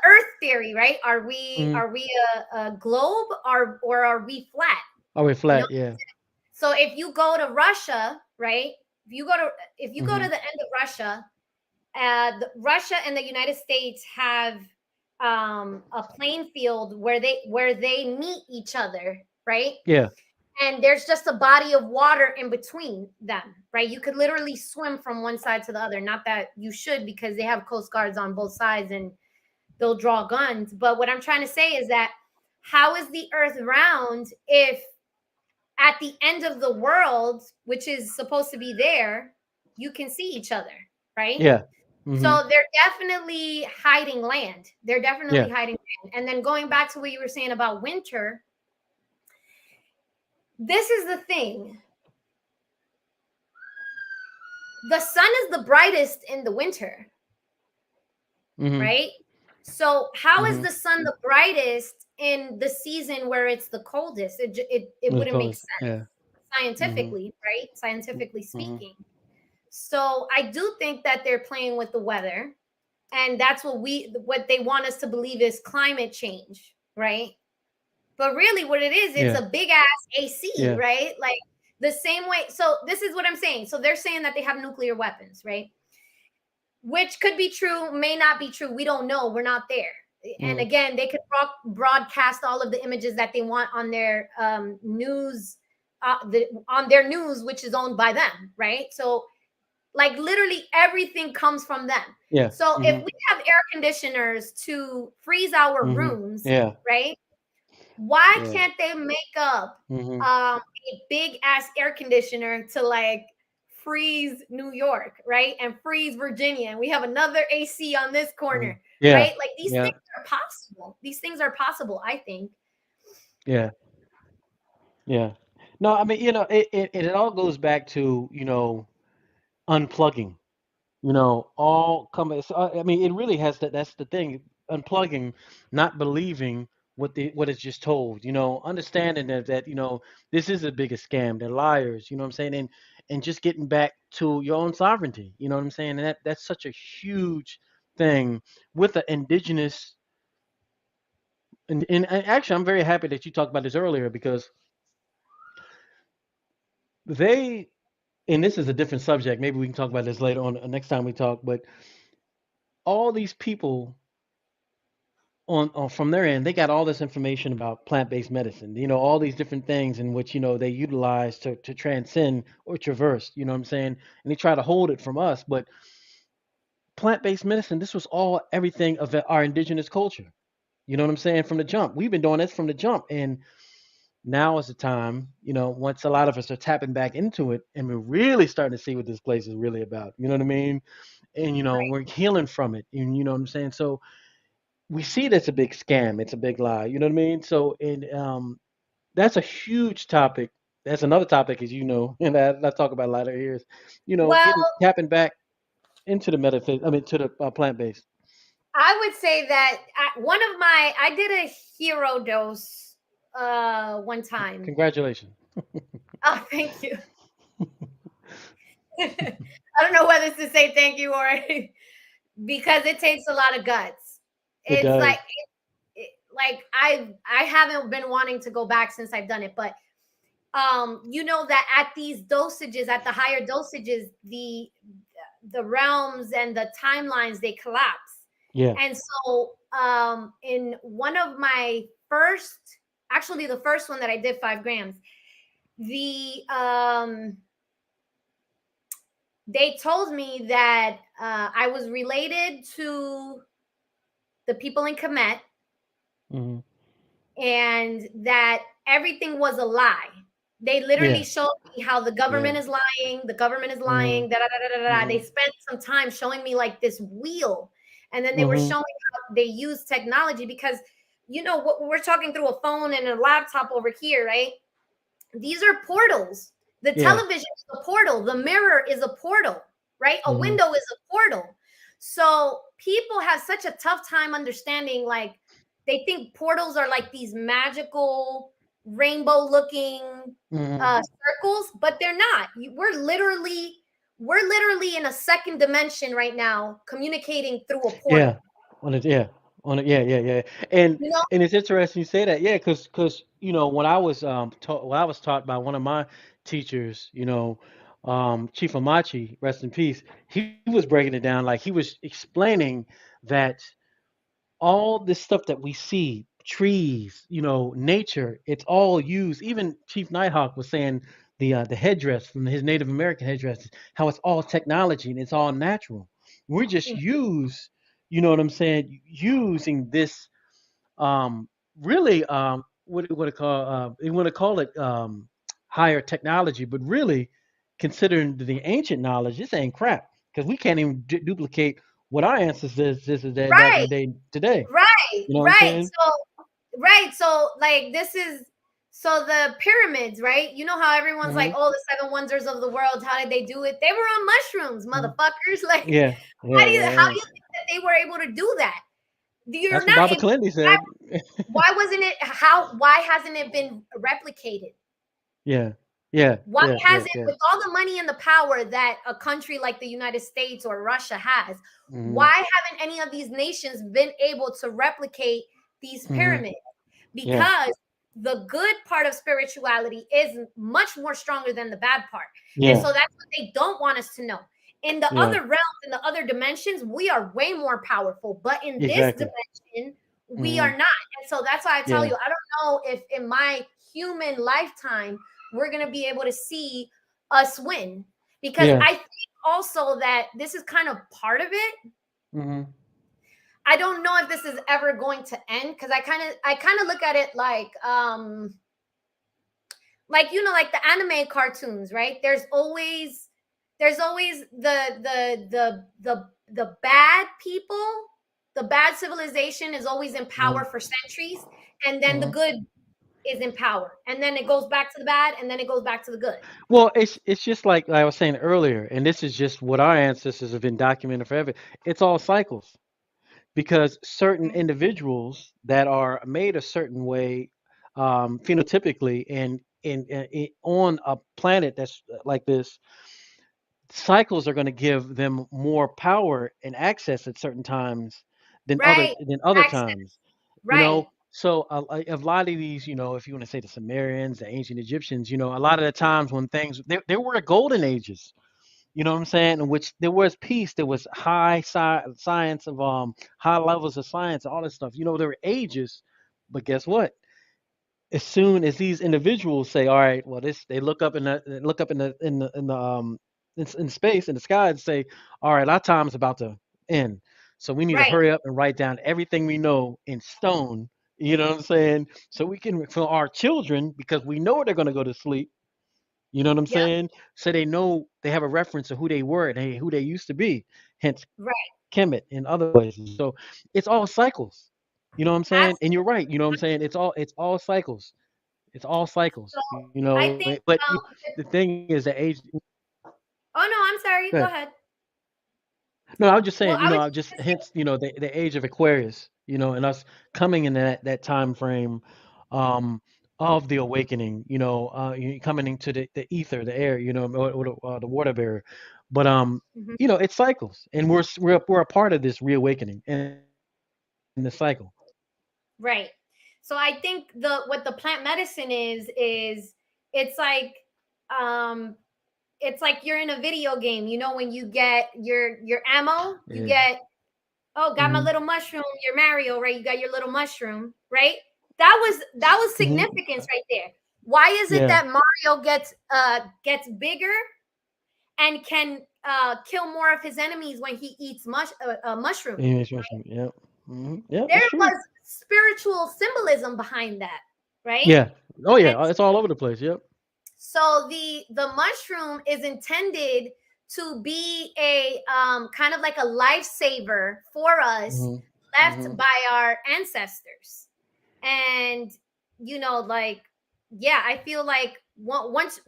Earth theory, right? Are we Hmm. are we a globe or are we flat? Oh, we're You know, flat. Yeah. So if you go to Russia, right? If you go to Hmm. the end of Russia, Russia and the United States have a playing field where they meet each other, right? Yeah. And there's just a body of water in between them, right? You could literally swim from one side to the other. Not that you should, because they have coast guards on both sides and they'll draw guns. But what I'm trying to say is that how is the earth round if at the end of the world, which is supposed to be there, you can see each other, right? Yeah. Hmm. So they're definitely hiding land. They're definitely Yeah. hiding land. And then going back to what you were saying about winter, this is the thing. The sun is the brightest in the winter, Hmm. right? So how is Hmm. the sun the brightest in the season where it's the coldest? It Of wouldn't make course. sense Yeah. Hmm. scientifically, right? Scientifically Hmm. speaking. So I do think that they're playing with the weather, and that's what they want us to believe is climate change, right? But really what it is, it's Yeah. a big ass AC, Yeah. right? Like the same way. So this is what I'm saying. So they're saying that they have nuclear weapons, right? Which could be true, may not be true. We don't know. We're not there. And Hmm. again, they could broadcast all of the images that they want on their news, on their news, which is owned by them, right? So, like, literally everything comes from them. Yeah. So, if Hmm. we have air conditioners to freeze our Hmm. rooms, Yeah. right? Why Yeah. can't they make up Hmm. a big ass air conditioner to like freeze New York, right? And freeze Virginia. And we have another AC on this corner, Yeah. right? Like these Yeah. things are possible. These things are possible, I think. Yeah. Yeah. No, I mean, it all goes back to, unplugging. All coming. So, I mean, it really has that. That's the thing. Unplugging, not believing what is just told. Understanding that this is the biggest scam. They're liars. You know what I'm saying? And just getting back to your own sovereignty. You know what I'm saying? And that's such a huge thing with the indigenous. And actually, I'm very happy that you talked about this earlier because they. And this is a different subject. Maybe we can talk about this later on next time we talk. But all these people on from their end, they got all this information about plant-based medicine. All these different things in which they utilize to transcend or traverse. You know what I'm saying? And they try to hold it from us, but plant-based medicine, this was all everything of our indigenous culture. You know what I'm saying? From the jump, we've been doing this from the jump, and now is the time. Once a lot of us are tapping back into it, and we're really starting to see what this place is really about. You know what I mean? And we're healing from it. And you know what I'm saying? So we see that's a big scam. It's a big lie. You know what I mean? So, and that's a huge topic. That's another topic, as you know, and I talk about a lot of here is, Well, getting tapping back into the metaphysics. I mean, to the plant based. I would say that I did a hero dose one time. Congratulations. Oh, thank you. I don't know whether to say thank you or because it takes a lot of guts. It It's does. like I haven't been wanting to go back since I've done it, but you know that at these dosages, at the higher dosages, the realms and the timelines, they collapse. Yeah. And so in one of my first, actually the first one that I did 5 grams, the they told me that I was related to the people in Kemet, Hmm. and that everything was a lie. They literally Yeah. showed me how the Yeah. government is lying, the government is Hmm. lying, da da da da da da. They Hmm. spent some time showing me like this wheel, and then they were Hmm. showing how they use technology because what we're talking through a phone and a laptop over here, right? These are portals. The Yeah. television is a portal. The mirror is a portal, right? A Hmm. window is a portal. So people have such a tough time understanding, like, they think portals are like these magical rainbow looking Hmm. circles, but they're not. We're literally in a second dimension right now, communicating through a Yeah. portal. Well, yeah. On it, yeah, yeah, yeah. And You know? and it's interesting you say that, yeah, because when I was taught by one of my teachers, Chief Amachi, rest in peace, he was breaking it down like he was explaining that all this stuff that we see, trees, nature, it's all used. Even Chief Nighthawk was saying the headdress from his Native American headdress, how it's all technology and it's all natural. We're just you know what I'm saying, using this really what it call they want to call it higher technology, but really considering the ancient knowledge, this ain't crap because we can't even duplicate what our ancestors did back in Right, the day today. right, You know what I'm right. saying? So like this is so the pyramids, right? You know how everyone's like, Hmm. oh, the seven wonders of the world. How did they do it? They were on mushrooms, Hmm. motherfuckers. Like, Yeah, yeah, yeah, how do yeah. you think that they were able to do that? You're That's what not Baba able. Kalindi Why, said. why wasn't it? Why hasn't it been replicated? Yeah, yeah, Why yeah, yeah, hasn't, yeah. with all the money and the power that a country like the United States or Russia has, Hmm. why haven't any of these nations been able to replicate these Hmm. pyramids? Yeah, Because the good part of spirituality is much more stronger than the bad part. And yeah, so that's what they don't want us to know. In the yeah. other realms, in the other dimensions, we are way more powerful. But in this Exactly. dimension, we Hmm. are not. And so that's why I tell Yeah, you, I don't know if in my human lifetime we're going to be able to see us win. Because yeah. I think also that this is kind of part of it. Hmm. I don't know if this is ever going to end because I kind of look at it like like the anime cartoons, right? There's always the bad people, the bad civilization is always in Hmm. power for centuries, and then the Hmm. good is in power, and then it goes back to the bad, and then it goes back to the good. Well, it's just like I was saying earlier, and this is just what our ancestors have been documented forever. It's all cycles because certain individuals that are made a certain way, phenotypically, and on a planet that's like this, cycles are going to give them more power and access at certain times Right. than other Access. times. Right. So a lot of these, if you want to say the Sumerians, the ancient Egyptians, a lot of the times when things there were golden ages. You know what I'm saying? In which there was peace, there was science of high levels of science, all this stuff. There were ages, but guess what? As soon as these individuals say, "All right, well, this," they look up in space in the sky and say, "All right, our time's about to end, so we need to Right. hurry up and write down everything we know in stone." You know what I'm saying? So we can for our children because we know they're going to go to sleep. You know what I'm Yep. saying? So they know they have a reference of who they were and who they used to be. Hence Right. Kemet in other places. So it's all cycles. You know what I'm saying? And you're Absolutely. right. You know what I'm saying? It's all cycles. It's all cycles. So I But think the thing is the age. oh no, I'm Go sorry. ahead. Go ahead. No, I was just Well, saying. I was I just just gonna say, hence the age of Aquarius. And us coming in that time frame, um, of the awakening. You coming into the ether, the air. Or the water bearer. But mhm, it cycles, and we're a part of this reawakening in the cycle. right. So I think the what the plant medicine is it's like um it's like you're in a video game, when you get your ammo, you Yeah. get, oh, got my Hmm. little mushroom, you're Mario, right? You got your little mushroom, right? That was Hmm. significance right there. Why is it Yeah. that Mario gets bigger and can kill more of his enemies when he eats a mushroom? Image mushroom. Yep. Yep. There That's true. was spiritual symbolism behind that, right? Yeah. Oh And yeah. It's all over the place. Yep. so the mushroom is intended to be a kind of like a lifesaver for us, Hmm. left Hmm. by our ancestors. And like, yeah, I feel like once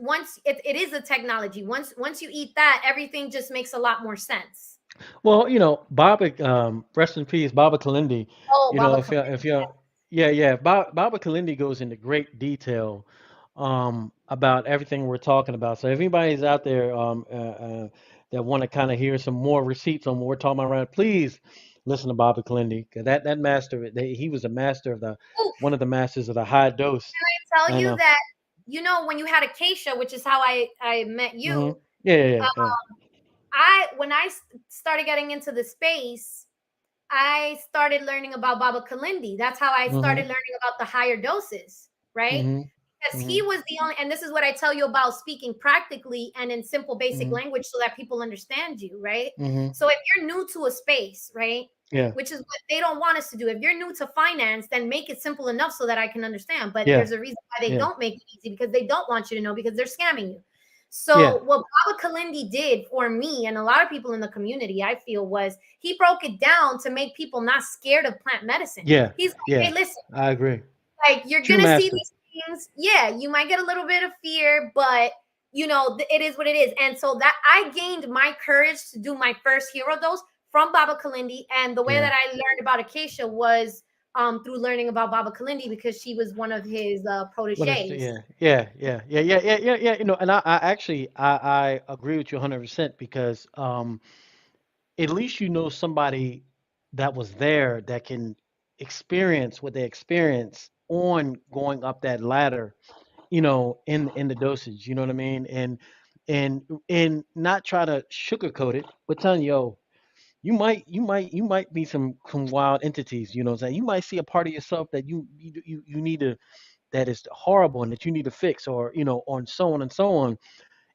it is a technology. Once you eat that, everything just makes a lot more sense. Well, Baba, rest in peace, Baba Kalindi. Oh, Baba If you yeah, yeah, Baba Kalindi goes into great detail, about everything we're talking about. So if anybody's out there, that want to kind of hear some more receipts on what we're talking about, around, please, listen to Bobby Kalindi, 'cause that master, he was a master of the Oof. one of the masters of the high dose. Tell I you know. that, when you had Acacia, which is how I met Hmm. you. Yeah, yeah, uh, yeah, yeah. I when I started getting into the space, I started learning about Baba Kalindi. That's how I started Hmm. learning about the higher doses, right? Hmm. Because he Hmm. was the only, and this is what I tell you about speaking practically and in simple, basic Hmm. language so that people understand you, right? Hmm. So if you're new to a space, right, Yeah, which is what they don't want us to do, if you're new to finance, then make it simple enough so that I can understand. But yeah, there's a reason why they yeah, don't make it easy, because they don't want you to know, because they're scamming you. yeah, So what Baba Kalindi did for me and a lot of people in the community, I feel, was he broke it down to make people not scared of plant medicine. yeah, He's like, yeah. hey, listen, I agree. like, you're True gonna see master. these things. Yeah, you might get a little bit of fear, but it is what it is. And so that I gained my courage to do my first hero dose from Baba Kalindi. And the way Yeah. that I learned about Acacia was through learning about Baba Kalindi, because she was one of his What is proteges. yeah, yeah, yeah, yeah, yeah, yeah, yeah, yeah. And I actually I agree with you 100% because at least you know somebody that was there that can experience what they experience on going up that ladder, in the dosage, you know what I mean? And not try to sugarcoat it, but telling you, yo, you might be some wild entities, you know what I'm saying? You might see a part of yourself that you need to that is horrible and that you need to fix, or on so on and so on.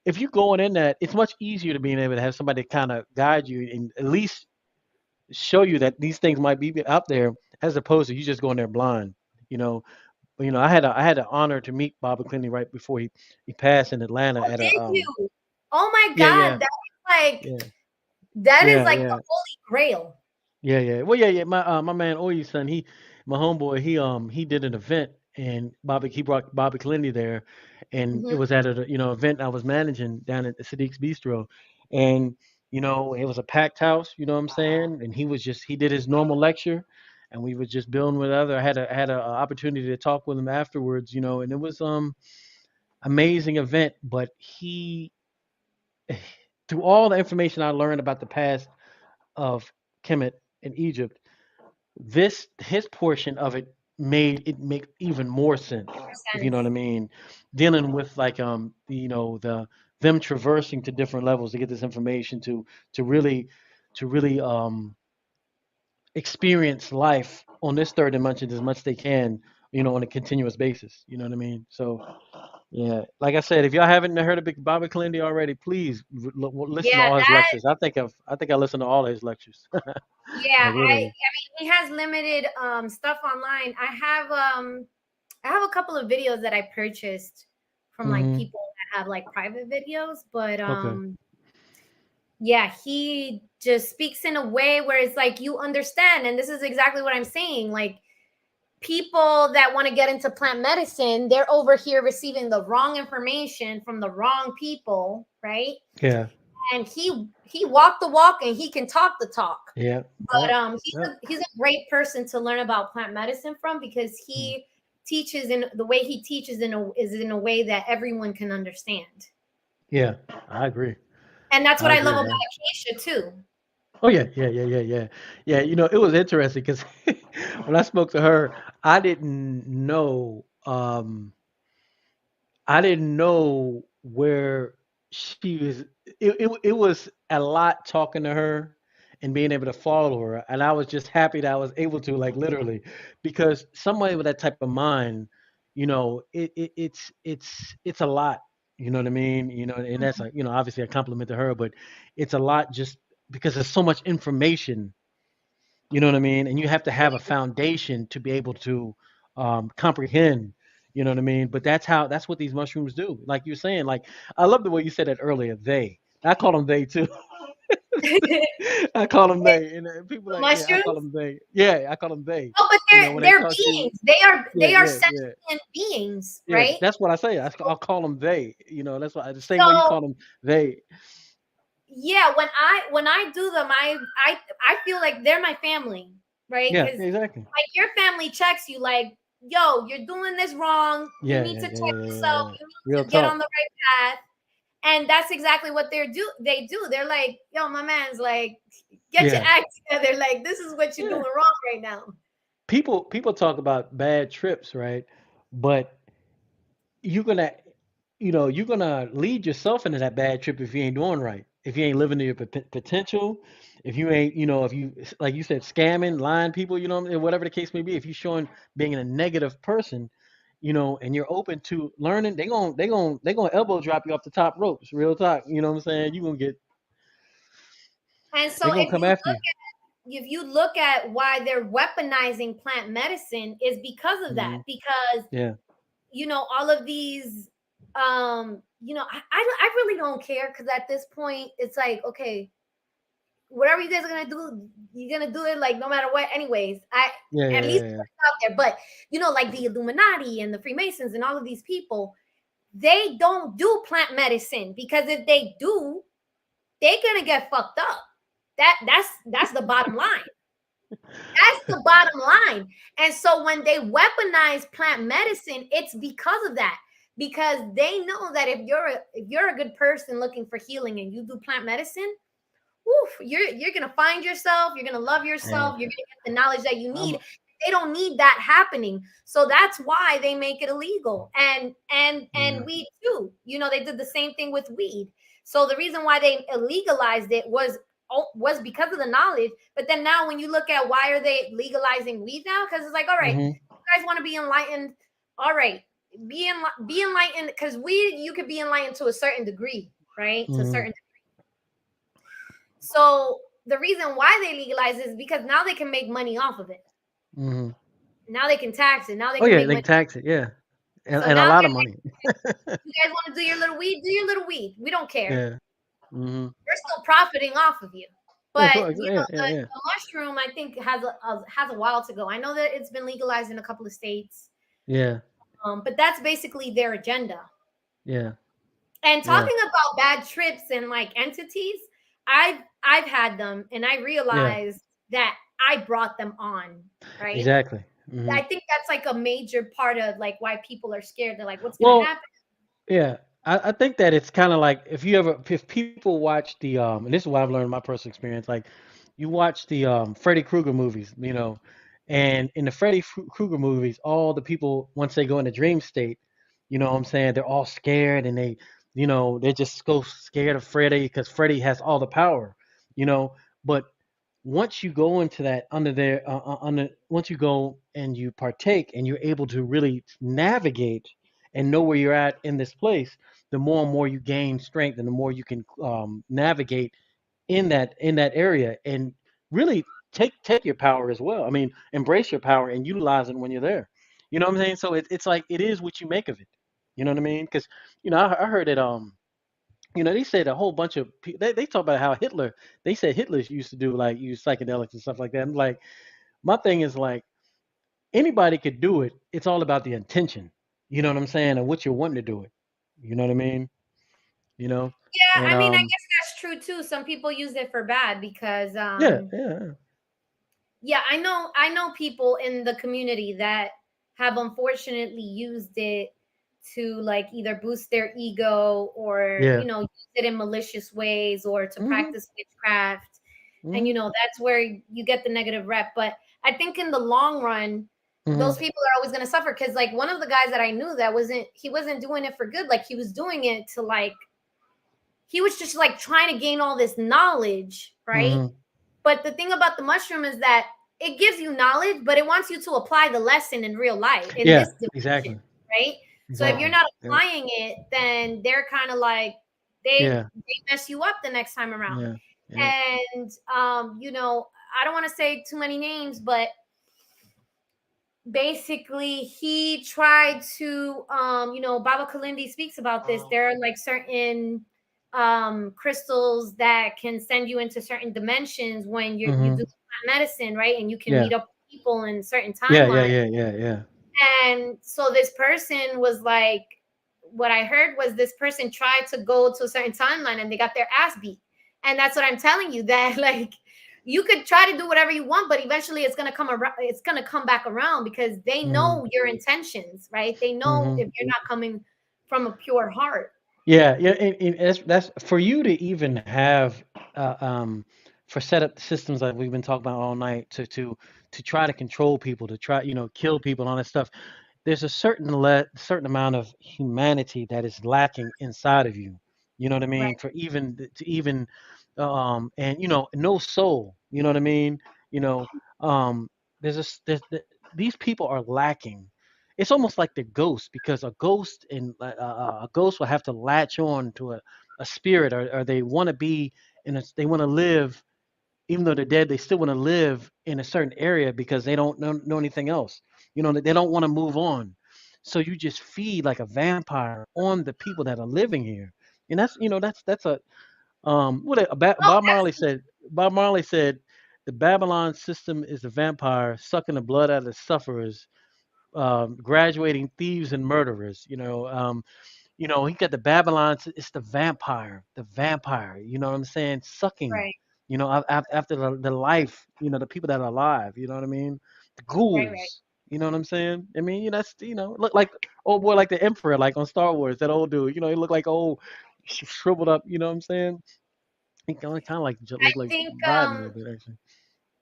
If you're going in that, it's much easier to being able to have somebody kind of guide you and at least show you that these things might be out there, as opposed to you just going there blind. You know, I had the honor to meet Bob McClinney right before he passed in Atlanta Oh, at a did you? Oh my yeah, God, yeah, yeah, that is yeah, like the yeah. holy grail. Yeah, yeah. Well, yeah, yeah. My man Oye's son, my homeboy, he did an event, and he brought Bobby Kalindi there, and it Hmm. was at a event I was managing down at the Sadiq's Bistro, and it was a packed house. You know what I'm saying? And he did his normal lecture, and we was just building with other. I had a opportunity to talk with him afterwards. And it was amazing event. But he, through all the information I learned about the past of Kemet in Egypt, this his portion of it made it make even more sense, if you know what I Sense. mean, dealing with like the them traversing to different levels to get this information to really experience life on this third dimension as much as they can, on a continuous basis, you know what I mean? So yeah, like I said, if y'all haven't heard of Big Bobby Kalindi already, please listen to Yeah, all his lectures. I think I listened to all his lectures. yeah. Like literally. I mean, he has limited stuff online. I have a couple of videos that I purchased from like Hmm. people that have like private videos, but Okay. yeah, he just speaks in a way where it's like you understand. And this is exactly what I'm saying. Like, people that want to get into plant medicine, they're over here receiving the wrong information from the wrong people, right? Yeah. And he walked the walk and he can talk the talk. Yeah. But Yeah. he's Yeah. a great person to learn about plant medicine from, because Mm. he teaches in the way he teaches is in a way that everyone can understand. Yeah. I agree. And that's what I I love agree, about man. Acacia too. Oh yeah, yeah, yeah, yeah, yeah, yeah. It was interesting because when I spoke to her, I didn't know. I didn't know where she was. It was a lot talking to her and being able to follow her, and I was just happy that I was able to, like, literally, because somebody with that type of mind, it's a lot. You know what I mean? And that's like, obviously a compliment to her, but it's a lot just because there's so much information. You know what I mean? And you have to have a foundation to be able to comprehend. You know what I mean? But that's what these mushrooms do. Like you're saying, like I love the way you said that earlier. They, I call them they too. The I call them they, and people like, yeah, I call mushrooms. them they. Yeah, I call them they. Oh, but When they they're talk to you, beings. They yeah, are yeah, yeah, sentient beings, yeah. right? That's what I say. I'll call them they. That's why the same way you So call them they. yeah, when I do them, I feel like they're my family, right? Yeah, Because exactly. like your family checks you, like, yo, you're doing this wrong. You Yeah, need yeah, to yeah, check yeah, this yeah, out. yeah. You need Real to get on talk. the right path. And that's exactly what they do. They're like, yo, my man's like, get your Yeah. act together. Like, this is what you're Yeah. doing wrong right now. People talk about bad trips, right? But you're gonna you're gonna lead yourself into that bad trip if you ain't doing right, if you ain't living to your potential, if you ain't, if you, like you said, scamming, lying people, whatever the case may be, if you're showing being a negative person, and you're open to learning, they gonna elbow drop you off the top ropes, real talk. You know what I'm saying? You gonna get And They so gonna come after you. if you look at why they're weaponizing plant medicine is because of that. Hmm. Because Yeah. all of these, I really don't care, because at this point it's like, okay, whatever you guys are gonna do, you're gonna do it like no matter what. Anyways, I Yeah. at Yeah. least Yeah. put it out there. But like the Illuminati and the Freemasons and all of these people, they don't do plant medicine, because if they do, they're gonna get fucked up. That's the bottom line. That's the bottom line. And so when they weaponize plant medicine, it's because of that. Because they know that if you're a good person looking for healing and you do plant medicine, woof, you're gonna find yourself, you're gonna love Yeah. yourself, you're gonna get the knowledge that you I'm. need. They don't need that happening. So that's why they make it illegal. And Yeah. weed too. They did the same thing with weed. So the reason why they illegalized it was because of the knowledge. But then now when you look at why are they legalizing weed now? Because it's like, all right, Hmm. you guys want to be enlightened. All right, be enlightened, because weed, you could be enlightened to a certain degree, right? To a Hmm. certain. So the reason why they legalize it is because now they can make money off of it. Hmm. Now they can tax it. Now they Oh can yeah, make they can money. tax it. Yeah, and, So and a now lot of they're money. like, you guys want to do your little weed? Do your little weed. We don't care. Yeah. Hmm. We're still profiting off of you. Yeah, of But course. Yeah, yeah, yeah, the mushroom, I think, has a while to go. I know that it's been legalized in a couple of states, yeah, but that's basically their agenda. yeah, And yeah, talking about bad trips and like entities, I've had them, and I yeah. realized that I brought them on, right? Exactly. Hmm. I think that's like a major part of like why people are scared. They're like, what's gonna Well, happen? yeah, I think that it's kind of like if people watch and this is what I've learned in my personal experience, like you watch the Freddy Krueger movies, and in the Freddy Krueger movies, all the people once they go into dream state, what I'm saying, they're all scared and they just go scared of Freddy because Freddy has all the power, you know. But once you go into that under there, once you go and you partake and you're able to really navigate and know where you're at in this place, the more and more you gain strength and the more you can navigate in that area and really take your power as well. I mean, embrace your power and utilize it when you're there. You know what I'm saying? So it's like it is what you make of it. You know what I mean? Because I heard it. They said a whole bunch of they talk about how they said Hitler used to do like use psychedelics and stuff like that. And like my thing is like anybody could do it. It's all about the intention. You know what I'm saying? And what you're wanting to do it. You know what I mean? You know? Yeah, And I mean, I guess that's true too. Some people use it for bad because yeah, yeah. yeah, I know people in the community that have unfortunately used it to like either boost their ego, or Yeah. use it in malicious ways, or to Mhm. practice witchcraft. And Mhm. that's where you get the negative rep. But I think in the long run, those Mhm. people are always going to suffer, because like one of the guys that I knew, that he wasn't doing it for good. Like he was doing it to like, he was just like trying to gain all this knowledge, right? Mhm. But the thing about the mushroom is that it gives you knowledge, but it wants you to apply the lesson in real life, in Yeah, this dimension, exactly. right? So if you're Exactly. not Yeah. applying it, then they're kind of like, they Yeah. they mess you up the next time around. Yeah. Yeah. And I don't want to say too many names, but basically he tried to Baba Kalindi speaks about this. There are like certain crystals that can send you into certain dimensions when you do Mhm. plant medicine, right? And you can Yeah. meet up with people in certain Yeah, yeah, timelines. yeah, yeah, yeah. And so this person was like, what I heard was this person tried to go to a certain timeline and they got their ass beat. And that's what I'm telling you, that like you could try to do whatever you want, but eventually it's gonna come around, it's gonna come back around, because they Mhm. know your intentions, right? They know Mhm. if you're not coming from a pure heart. Yeah, yeah, and that's for you to even have for set up systems like we've been talking about all night to try to control people, to try, kill people and all that stuff. There's a certain amount of humanity that is lacking inside of you. You know what I Right, mean? For even to even and no soul. You know what I mean? You know, um, these people are lacking. It's almost like the ghost because a ghost will have to latch on to a spirit, or they want to be they want to live even though they're dead, they still want to live in a certain area because they don't know anything else. They don't want to move on. So you just feed like a vampire on the people that are living here, and that's a oh, Bob Marley said. Bob Marley said, "The Babylon system is the vampire sucking the blood out of the sufferers, graduating thieves and murderers." He got the Babylon. It's the vampire. You know what I'm saying? Sucking. right, After the life. The people that are alive. You know what I mean? The right. ghouls. You know what I'm saying? I mean, that's look like old boy, like the Emperor, like on Star Wars. That old dude. He looked like old, shriveled up. You know what I'm saying? He kind of like I look like think Biden a little bit actually.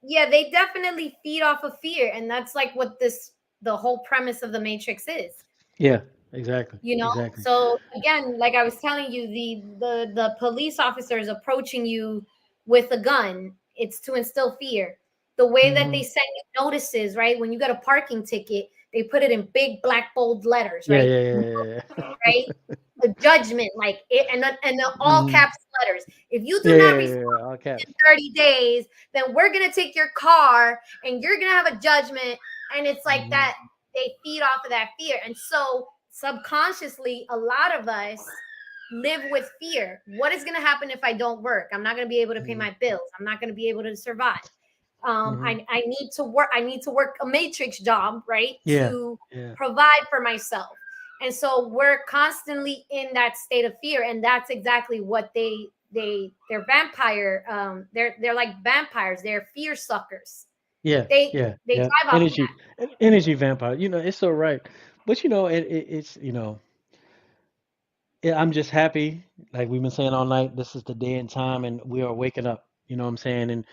yeah, they definitely feed off of fear, and that's like what this the whole premise of the Matrix is. Yeah. Exactly. You know, Exactly. so again, like I was telling you, the police officer is approaching you with a gun. It's to instill fear. The way that Hmm. they send you notices, right? When you get a parking ticket, they put it in big black bold letters, Yeah. right? Yeah. Yeah. Yeah. Right? The judgment, like it, and the all Hmm. caps letters. If you Yeah. do not Yeah. respond Yeah. All in caps. 30 days, then we're gonna take your car and you're gonna have a judgment. And it's like Hmm. that they feed off of that fear. And so subconsciously, a lot of us live with fear. What is gonna happen if I don't work? I'm not gonna be able to pay Hmm. my bills. I'm not gonna be able to survive. Hmm. I need to work. I need to work a matrix job, right, Yeah. to Yeah. provide for myself. And so we're constantly in that state of fear, and that's exactly what they're vampire. They're like vampires. They're fear suckers. Yeah, They yeah, they yeah. drive off of that. Energy vampire. It's so right. But it's I'm just happy, like we've been saying all night. This is the day and time, and we are waking up. You know what I'm saying? And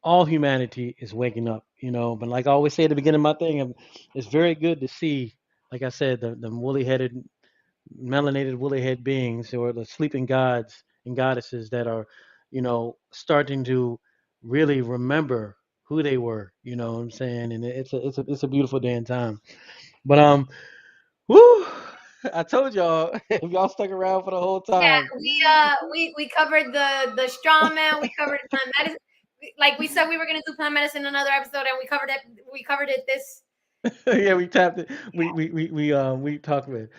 all humanity is waking up. But like I always say at the beginning of my thing, it's very good to see, like I said, the woolly-headed, melanated, woolly-headed beings or the sleeping gods and goddesses that are, starting to really remember who they were. You know what I'm saying? And it's a beautiful day and time. But whoo, I told y'all if y'all stuck around for the whole time. Yeah, we covered the strong man. We covered plant medicine. Like we said, we were gonna do plant medicine in another episode, and we covered it. We covered it this. Yeah, we tapped it. We talked with.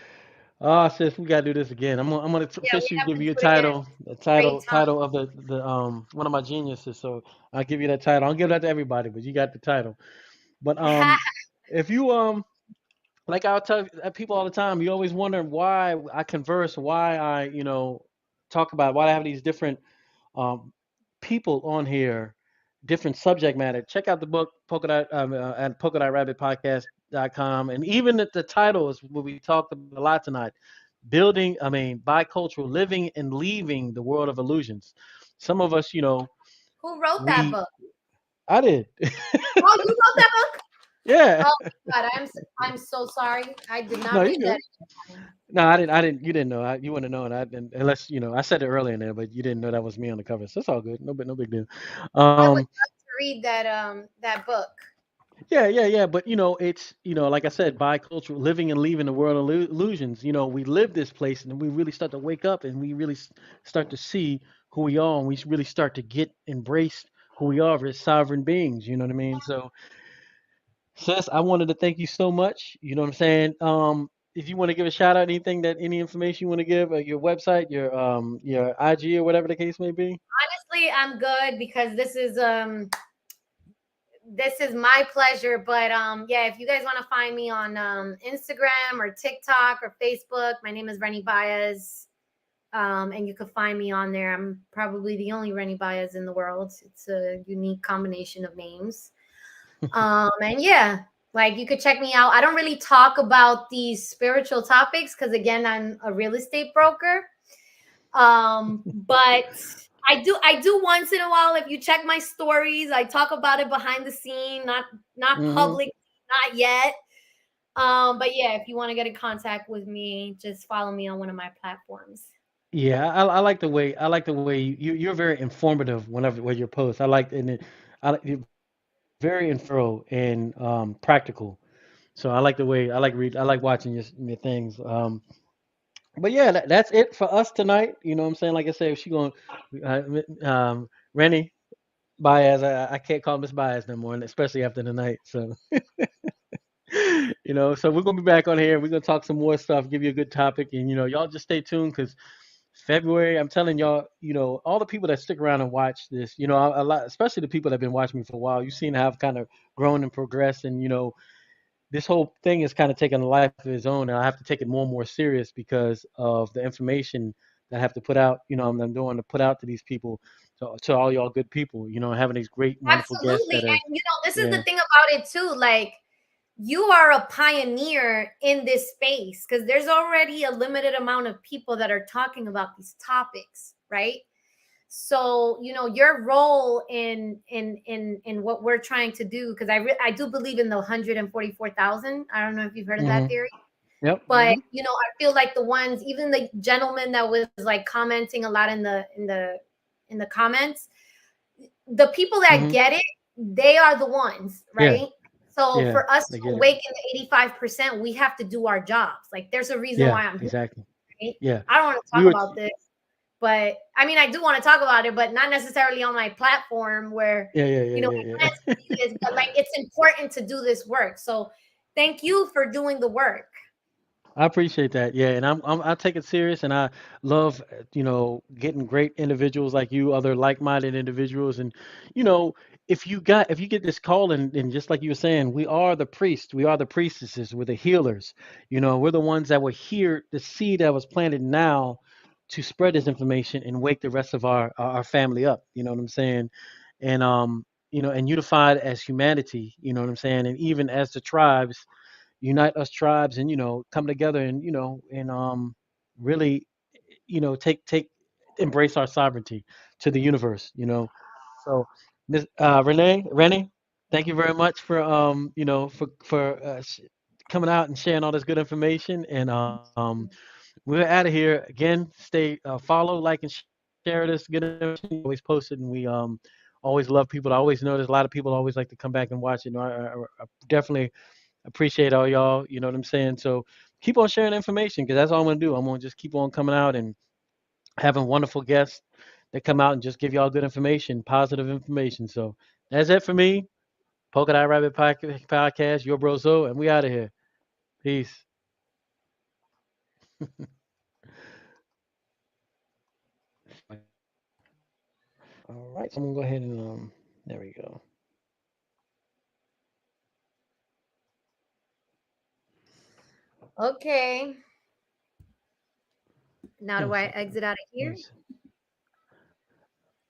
Oh, sis, we gotta do this again. I'm gonna Yeah, we officially have give to you a do it again. title, the Great title of the one of my geniuses. So I'll give you that title. I'll give that to everybody, but you got the title. But time. if you like I'll tell people all the time, you always wonder why I converse, why I talk about why I have these different um people on here, different subject matter. Check out the book Polka Dot at Polka Dot Rabbit Podcast.com, and even the title is what we talked about a lot tonight. Bicultural living and leaving the world of illusions. Some of us, Who wrote that we book? I did. Oh, you wrote that book? Yeah. Oh my God, I'm so sorry. I did No, not you read good. that. No, I didn't. I didn't. You didn't know. You wouldn't have known. I didn't, unless I said it earlier in there, but you didn't know that was me on the cover. So it's all good. No big deal. I would Um, love to read that book. yeah, yeah, yeah. But it's like I said, bicultural living and leaving the world of illusions. We live this place, and we really start to wake up, and we really start to see who we are, and we really start to get embraced who we are as sovereign beings. You know what I mean? So sis, I wanted to thank you so much. You know what I'm saying? If you want to give a shout out, any information you want to give, your website, your IG or whatever the case may be. Honestly, I'm good because this is my pleasure. But yeah, if you guys want to find me on Instagram or TikTok or Facebook, my name is Reni Baez. And you can find me on there. I'm probably the only Reni Baez in the world. It's a unique combination of names. And yeah. Like you could check me out. I don't really talk about these spiritual topics because again, I'm a real estate broker. But I do once in a while. If you check my stories, I talk about it behind the scene, not Hmm. public, not yet. But yeah, if you want to get in contact with me, just follow me on one of my platforms. Yeah, I like the way you're very informative whenever when you post. I like and you're very thorough and practical. So I like the way I like read. I like watching your things. But yeah, that's it for us tonight. You know what I'm saying? Like I said, she going Reni Baez. I can't call Miss Baez no more, and especially after the night. So so we're gonna be back on here. We're gonna talk some more stuff, give you a good topic, and y'all just stay tuned because February, I'm telling y'all, all the people that stick around and watch this, a lot, especially the people that have been watching me for a while, you've seen how I've kind of grown and progressed, and this whole thing is kind of taking a life of its own, and I have to take it more and more serious because of the information that I have to put out. I'm doing to put out to these people, to all y'all good people. Having these great, wonderful guests Absolutely. that are, And this is the yeah. thing about it too. Like you are a pioneer in this space because there's already a limited amount of people that are talking about these topics, right? So your role in what we're trying to do, because I do believe in the 144,000. I don't know if you've heard of that Hmm. theory, Yep. but Hmm. I feel like the ones, even the gentleman that was like commenting a lot in the comments, the people that Hmm. get it, they are the ones, Yeah. right? So Yeah. for us They to get it. awaken the 85%, we have to do our jobs. Like there's a reason Yeah. why I'm here, Exactly. right? Yeah. I don't want to We talk were. about this, but I mean, I do want to talk about it, but not necessarily on my platform where, Yeah. Yeah. Yeah. my Yeah. clients Yeah. can see this, but like it's important to do this work. So thank you for doing the work. I appreciate that. Yeah, and I take it serious, and I love getting great individuals like you, other like-minded individuals, and you know if you get this call, and just like you were saying, we are the priests, we are the priestesses, we're the healers. We're the ones that will hear the seed that was planted now to spread this information and wake the rest of our family up. You know what I'm saying? And and unified as humanity. You know what I'm saying? And even as the tribes unite us tribes and come together and really take embrace our sovereignty to the universe. So Miss Renee, thank you very much for coming out and sharing all this good information, and we're out of here again. Stay follow, like, and share this good information. You always post it, and we always love people. I always know there's a lot of people always like to come back and watch it. I definitely appreciate all y'all. You know what I'm saying? So keep on sharing information because that's all I'm gonna do. I'm gonna just keep on coming out and having wonderful guests that come out and just give y'all good information, positive information. So that's it for me. Polka Dot Rabbit Podcast, your bro Zo, and we out of here. Peace. All right, so I'm gonna go ahead and there we go. Okay. Now do I One second. exit out of here? Let me see.